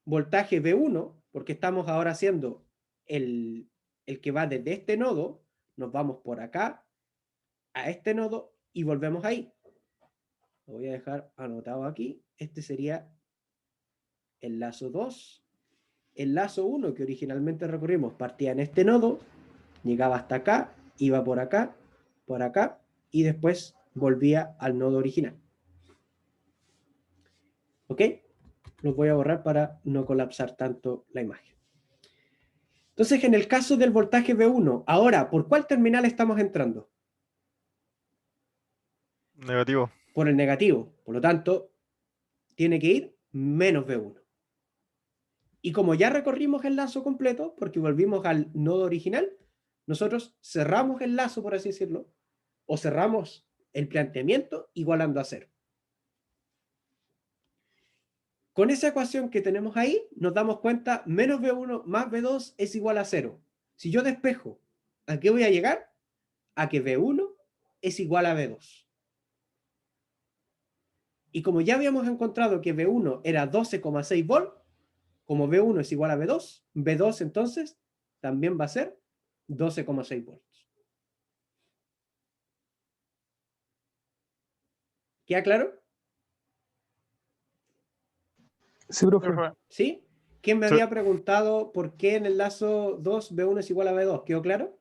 voltaje B1, porque estamos ahora haciendo el que va desde este nodo, nos vamos por acá a este nodo y volvemos ahí. Lo voy a dejar anotado aquí. Este sería el lazo 2. El lazo 1 que originalmente recorrimos partía en este nodo, llegaba hasta acá, iba por acá y después volvía al nodo original. ¿Ok? Los voy a borrar para no colapsar tanto la imagen. Entonces, en el caso del voltaje B1, ahora, ¿por cuál terminal estamos entrando? Negativo. Por el negativo. Por lo tanto, tiene que ir menos B1. Y como ya recorrimos el lazo completo, porque volvimos al nodo original, nosotros cerramos el lazo, por así decirlo, o cerramos el planteamiento igualando a 0. Con esa ecuación que tenemos ahí, nos damos cuenta, menos B1 más B2 es igual a 0. Si yo despejo, ¿a qué voy a llegar? A que B1 es igual a B2. Y como ya habíamos encontrado que B1 era 12,6 volt, como B1 es igual a B2, B2 entonces también va a ser 12,6 volts. ¿Queda claro? Sí, profe. ¿Sí? ¿Quién me Sí. había preguntado por qué en el lazo 2 B1 es igual a B2? ¿Quedó claro?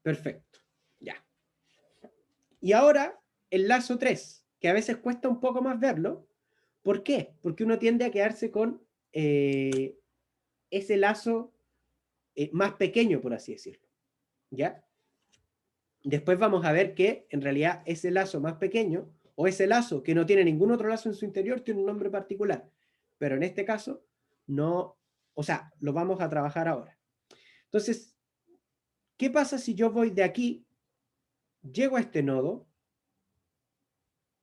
Perfecto. Ya. Y ahora el lazo 3, que a veces cuesta un poco más verlo. ¿Por qué? Porque uno tiende a quedarse con ese lazo más pequeño, por así decirlo. ¿Ya? Después vamos a ver que en realidad ese lazo más pequeño o ese lazo que no tiene ningún otro lazo en su interior tiene un nombre particular. Pero en este caso no, o sea, lo vamos a trabajar ahora. Entonces, ¿qué pasa si yo voy de aquí, llego a este nodo,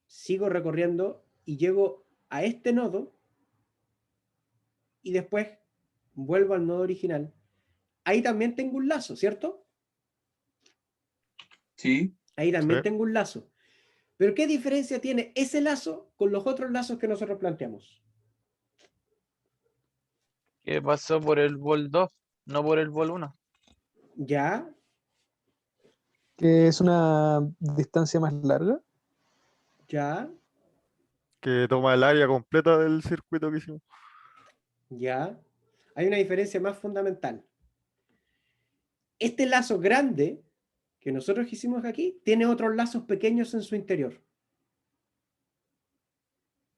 sigo recorriendo y llego a este nodo y después vuelvo al nodo original. Ahí también tengo un lazo, ¿cierto? Sí. Ahí también Sí. tengo un lazo. Pero ¿qué diferencia tiene ese lazo con los otros lazos que nosotros planteamos? Que pasó por el bol 2, no por el bol 1. Ya, Que es una distancia más larga. ya, Que toma el área completa del circuito que hicimos. ya. Hay una diferencia más fundamental. Este lazo grande que nosotros hicimos aquí tiene otros lazos pequeños en su interior.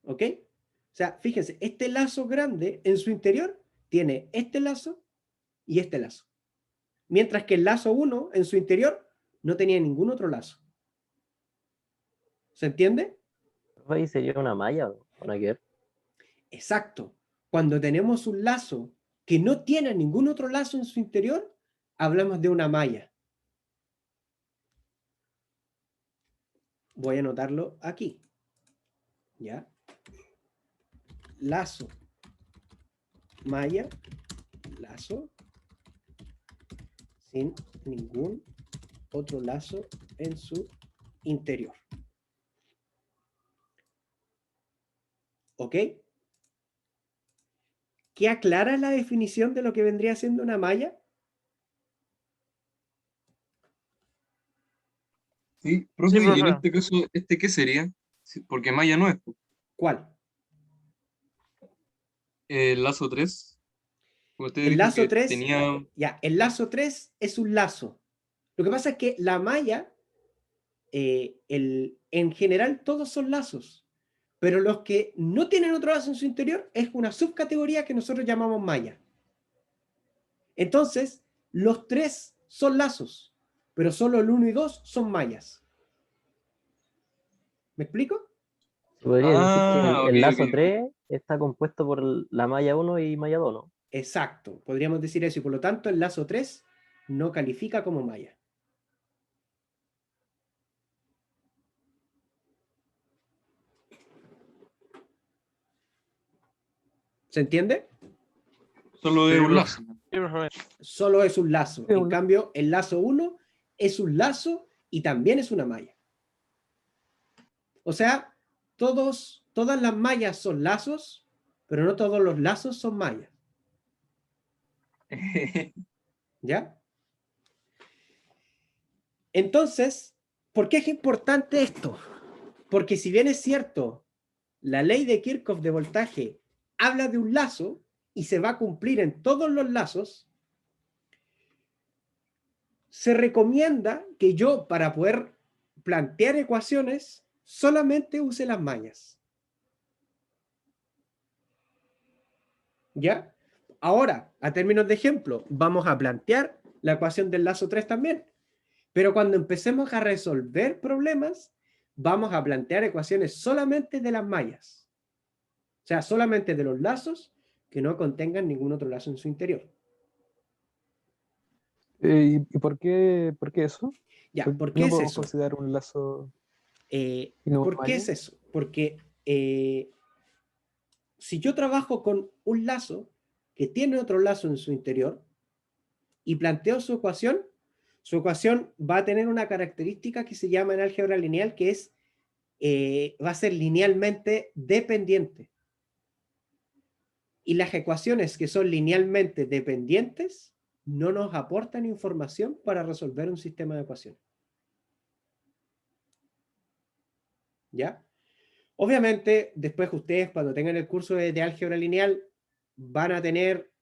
¿Ok? O sea, fíjense, este lazo grande en su interior tiene este lazo y este lazo. Mientras que el lazo 1 en su interior no tenía ningún otro lazo. ¿Se entiende? Ahí sería una malla, ¿o nada que ver? Exacto. Cuando tenemos un lazo que no tiene ningún otro lazo en su interior, hablamos de una malla. Voy a anotarlo aquí. ¿Ya? Lazo, malla, lazo, sin ningún otro lazo en su interior. ¿Ok? ¿Qué aclara la definición de lo que vendría siendo una malla? Sí, profe, Sí, y en profe. este caso, ¿este qué sería? Sí, porque malla no es, po. ¿Cuál? El lazo 3. Usted El dijo lazo que 3, tenía. ya, el lazo 3 es un lazo. Lo que pasa es que la malla, en general todos son lazos, pero los que no tienen otro lazo en su interior es una subcategoría que nosotros llamamos malla. Entonces, los 3 son lazos, pero solo el 1 y 2 son mallas. ¿Me explico? Se podría decir que Ah, ok, el lazo ok. 3 está compuesto por la malla 1 y malla 2, ¿no? Exacto, podríamos decir eso, y por lo tanto el lazo 3 no califica como malla. ¿Se entiende? Solo Sí, es un profe. lazo. Sí, profe. Solo es un lazo. Sí, En un- cambio, el lazo 1 es un lazo y también es una malla. O sea, todas las mallas son lazos, pero no todos los lazos son mallas. ¿Ya? Entonces, ¿por qué es importante esto? Porque si bien es cierto, la ley de Kirchhoff de voltaje habla de un lazo y se va a cumplir en todos los lazos, se recomienda que yo, para poder plantear ecuaciones, solamente use las mallas. ¿Ya? Ahora, a términos de ejemplo, vamos a plantear la ecuación del lazo 3 también. Pero cuando empecemos a resolver problemas, vamos a plantear ecuaciones solamente de las mallas. O sea, solamente de los lazos que no contengan ningún otro lazo en su interior. ¿Y por qué eso? Ya, ¿Por ¿por qué qué no es podemos eso? considerar un lazo y no una ¿Por qué malla? es eso? Porque si yo trabajo con un lazo que tiene otro lazo en su interior y planteo su ecuación va a tener una característica que se llama en álgebra lineal, que es, va a ser linealmente dependiente. Y las ecuaciones que son linealmente dependientes no nos aportan información para resolver un sistema de ecuaciones. ¿Ya? Obviamente, después ustedes cuando tengan el curso de álgebra lineal van a tener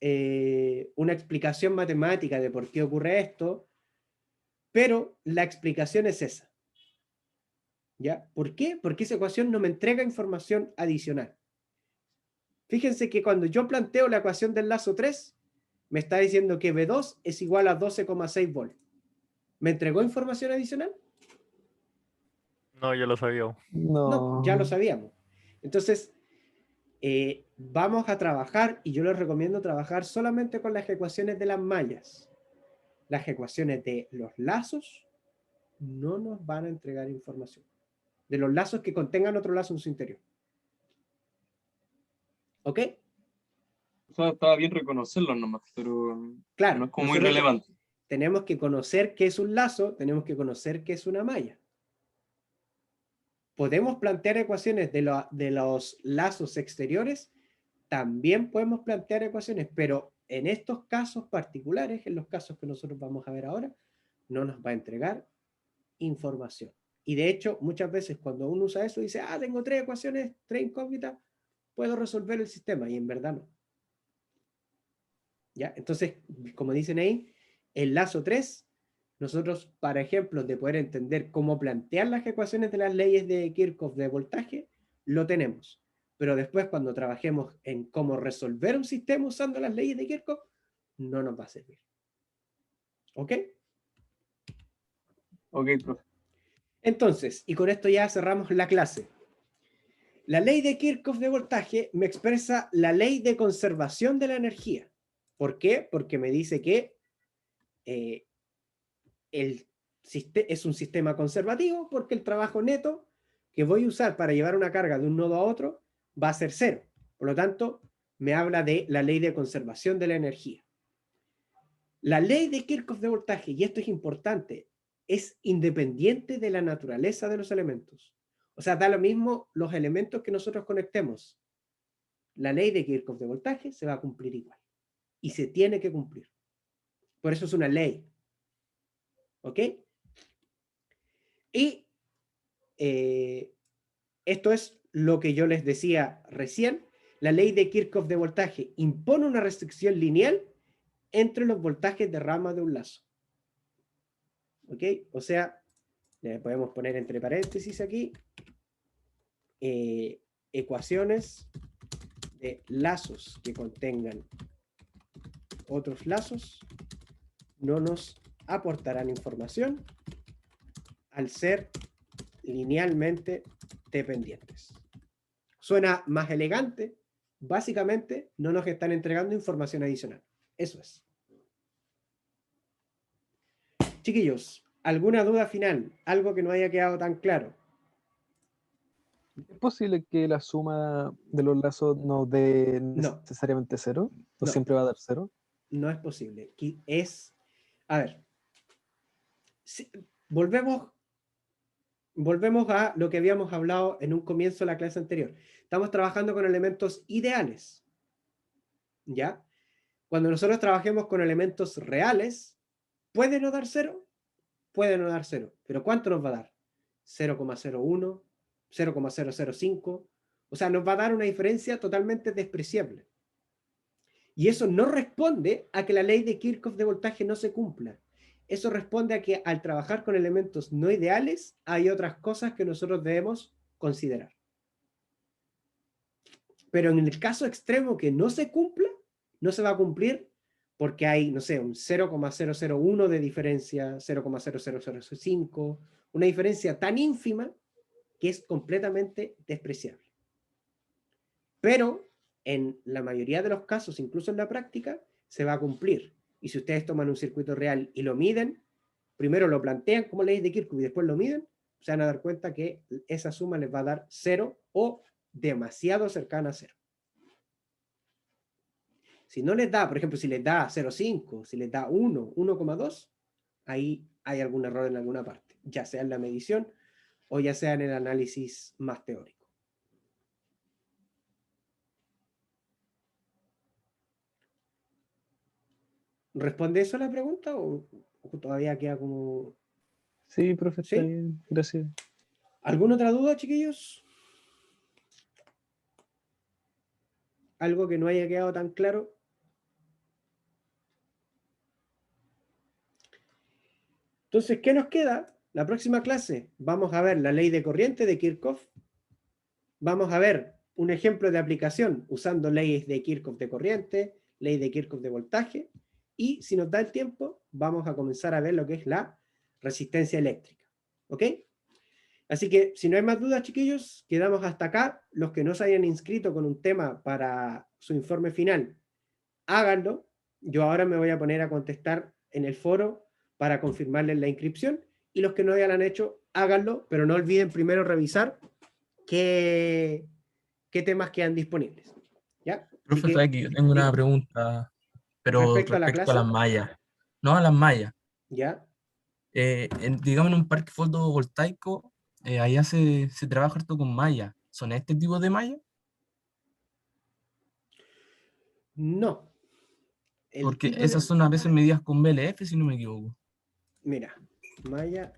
una explicación matemática de por qué ocurre esto, pero la explicación es esa. ¿Ya? ¿Por qué? Porque esa ecuación no me entrega información adicional. Fíjense que cuando yo planteo la ecuación del lazo 3, me está diciendo que V2 es igual a 12,6 volt. ¿Me entregó información adicional? No, ya lo sabíamos. No, ya lo No. sabíamos. Entonces, vamos a trabajar, y yo les recomiendo trabajar solamente con las ecuaciones de las mallas. Las ecuaciones de los lazos no nos van a entregar información. de los lazos que contengan otro lazo en su interior. ¿Ok? O sea, estaba bien reconocerlos nomás, pero Claro, no es como muy nosotros relevante. tenemos que conocer qué es un lazo, tenemos que conocer qué es una malla. Podemos plantear ecuaciones de los lazos exteriores, también podemos plantear ecuaciones, pero en estos casos particulares, en los casos que nosotros vamos a ver ahora, no nos va a entregar información. Y de hecho, muchas veces cuando uno usa eso, dice, tengo 3 ecuaciones, 3 incógnitas, puedo resolver el sistema, y en verdad no. ¿Ya? Entonces, como dicen ahí, el lazo 3, nosotros, para ejemplos de poder entender cómo plantear las ecuaciones de las leyes de Kirchhoff de voltaje, lo tenemos. Pero después, cuando trabajemos en cómo resolver un sistema usando las leyes de Kirchhoff, no nos va a servir. ¿Ok? Ok, profe. Entonces, y con esto ya cerramos la clase. La ley de Kirchhoff de voltaje me expresa la ley de conservación de la energía. ¿Por qué? Porque me dice que es un sistema conservativo, porque el trabajo neto que voy a usar para llevar una carga de un nodo a otro va a ser 0. Por lo tanto, me habla de la ley de conservación de la energía. La ley de Kirchhoff de voltaje, y esto es importante, es independiente de la naturaleza de los elementos. O sea, da lo mismo los elementos que nosotros conectemos. La ley de Kirchhoff de voltaje se va a cumplir igual. Y se tiene que cumplir. Por eso es una ley. ¿Ok? Y esto es lo que yo les decía recién. La ley de Kirchhoff de voltaje impone una restricción lineal entre los voltajes de rama de un lazo. ¿Ok? O sea, le podemos poner entre paréntesis aquí ecuaciones de lazos que contengan otros lazos no nos aportarán información al ser linealmente dependientes. Suena más elegante. Básicamente, no nos están entregando información adicional. Eso es. Chiquillos, ¿alguna duda final? ¿Algo que no haya quedado tan claro? ¿Es posible que la suma de los lazos no dé No. necesariamente 0? ¿O No. siempre va a dar 0? No es posible. A ver, volvemos a lo que habíamos hablado en un comienzo de la clase anterior. Estamos trabajando con elementos ideales. ¿Ya? Cuando nosotros trabajemos con elementos reales, ¿puede no dar 0? Puede no dar 0. ¿Pero cuánto nos va a dar? 0,01, 0,005. O sea, nos va a dar una diferencia totalmente despreciable. Y eso no responde a que la ley de Kirchhoff de voltaje no se cumpla. Eso responde a que al trabajar con elementos no ideales, hay otras cosas que nosotros debemos considerar. Pero en el caso extremo que no se cumpla, no se va a cumplir porque hay, no sé, un 0,001 de diferencia, 0,0005, una diferencia tan ínfima que es completamente despreciable. Pero en la mayoría de los casos, incluso en la práctica, se va a cumplir. Y si ustedes toman un circuito real y lo miden, primero lo plantean como ley de Kirchhoff y después lo miden, se van a dar cuenta que esa suma les va a dar 0 o demasiado cercana a 0. Si no les da, por ejemplo, si les da 0,5, si les da 1, 1,2, ahí hay algún error en alguna parte, ya sea en la medición o ya sea en el análisis más teórico. ¿Responde eso a la pregunta o todavía queda como...? Sí, profe, está ¿Sí? bien. Gracias. ¿Alguna otra duda, chiquillos? ¿Algo que no haya quedado tan claro? Entonces, ¿qué nos queda? La próxima clase vamos a ver la ley de corriente de Kirchhoff. Vamos a ver un ejemplo de aplicación usando leyes de Kirchhoff de corriente, ley de Kirchhoff de voltaje, y si nos da el tiempo, vamos a comenzar a ver lo que es la resistencia eléctrica. ¿Ok? Así que, si no hay más dudas, chiquillos, quedamos hasta acá. Los que no se hayan inscrito con un tema para su informe final, háganlo. Yo ahora me voy a poner a contestar en el foro para confirmarles la inscripción, y los que no hayan hecho, háganlo, pero no olviden primero revisar qué temas quedan disponibles. ¿Ya? Así Profe, que, sabe que yo tengo una diga, pregunta, pero respecto a la respecto a las clase, mallas. No a las mallas. ¿ya? Digamos, en un parque fotovoltaico, allá se trabaja harto con mallas. ¿Son este tipo de mallas? No. El Porque tipo de, esas son a veces medidas con BLF, si no me equivoco. mira, malla,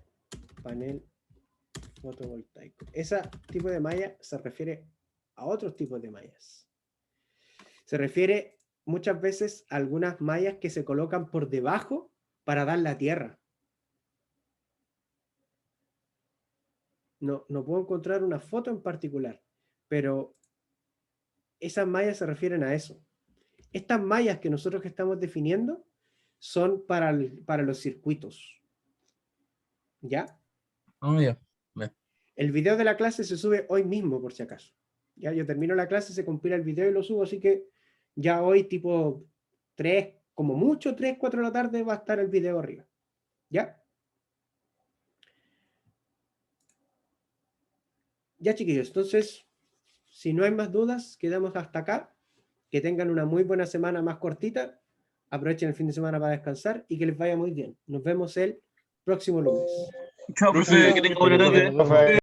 panel fotovoltaico. Ese tipo de malla se refiere a otros tipos de mallas. Se refiere muchas veces a algunas mallas que se colocan por debajo para dar la tierra. No puedo encontrar una foto en particular, pero esas mallas se refieren a eso. Estas mallas que nosotros estamos definiendo son para los circuitos. ¿Ya? Ah, ya. Ve. El video de la clase se sube hoy mismo, por si acaso. Ya, yo termino la clase, se compila el video y lo subo, así que ya hoy tipo 3, como mucho 3, 4 de la tarde va a estar el video arriba. ¿Ya? Ya, chiquillos, entonces, si no hay más dudas, quedamos hasta acá. Que tengan una muy buena semana más cortita. Aprovechen el fin de semana para descansar y que les vaya muy bien. Nos vemos el próximo lunes. Chao, profe, que tenga buena tarde.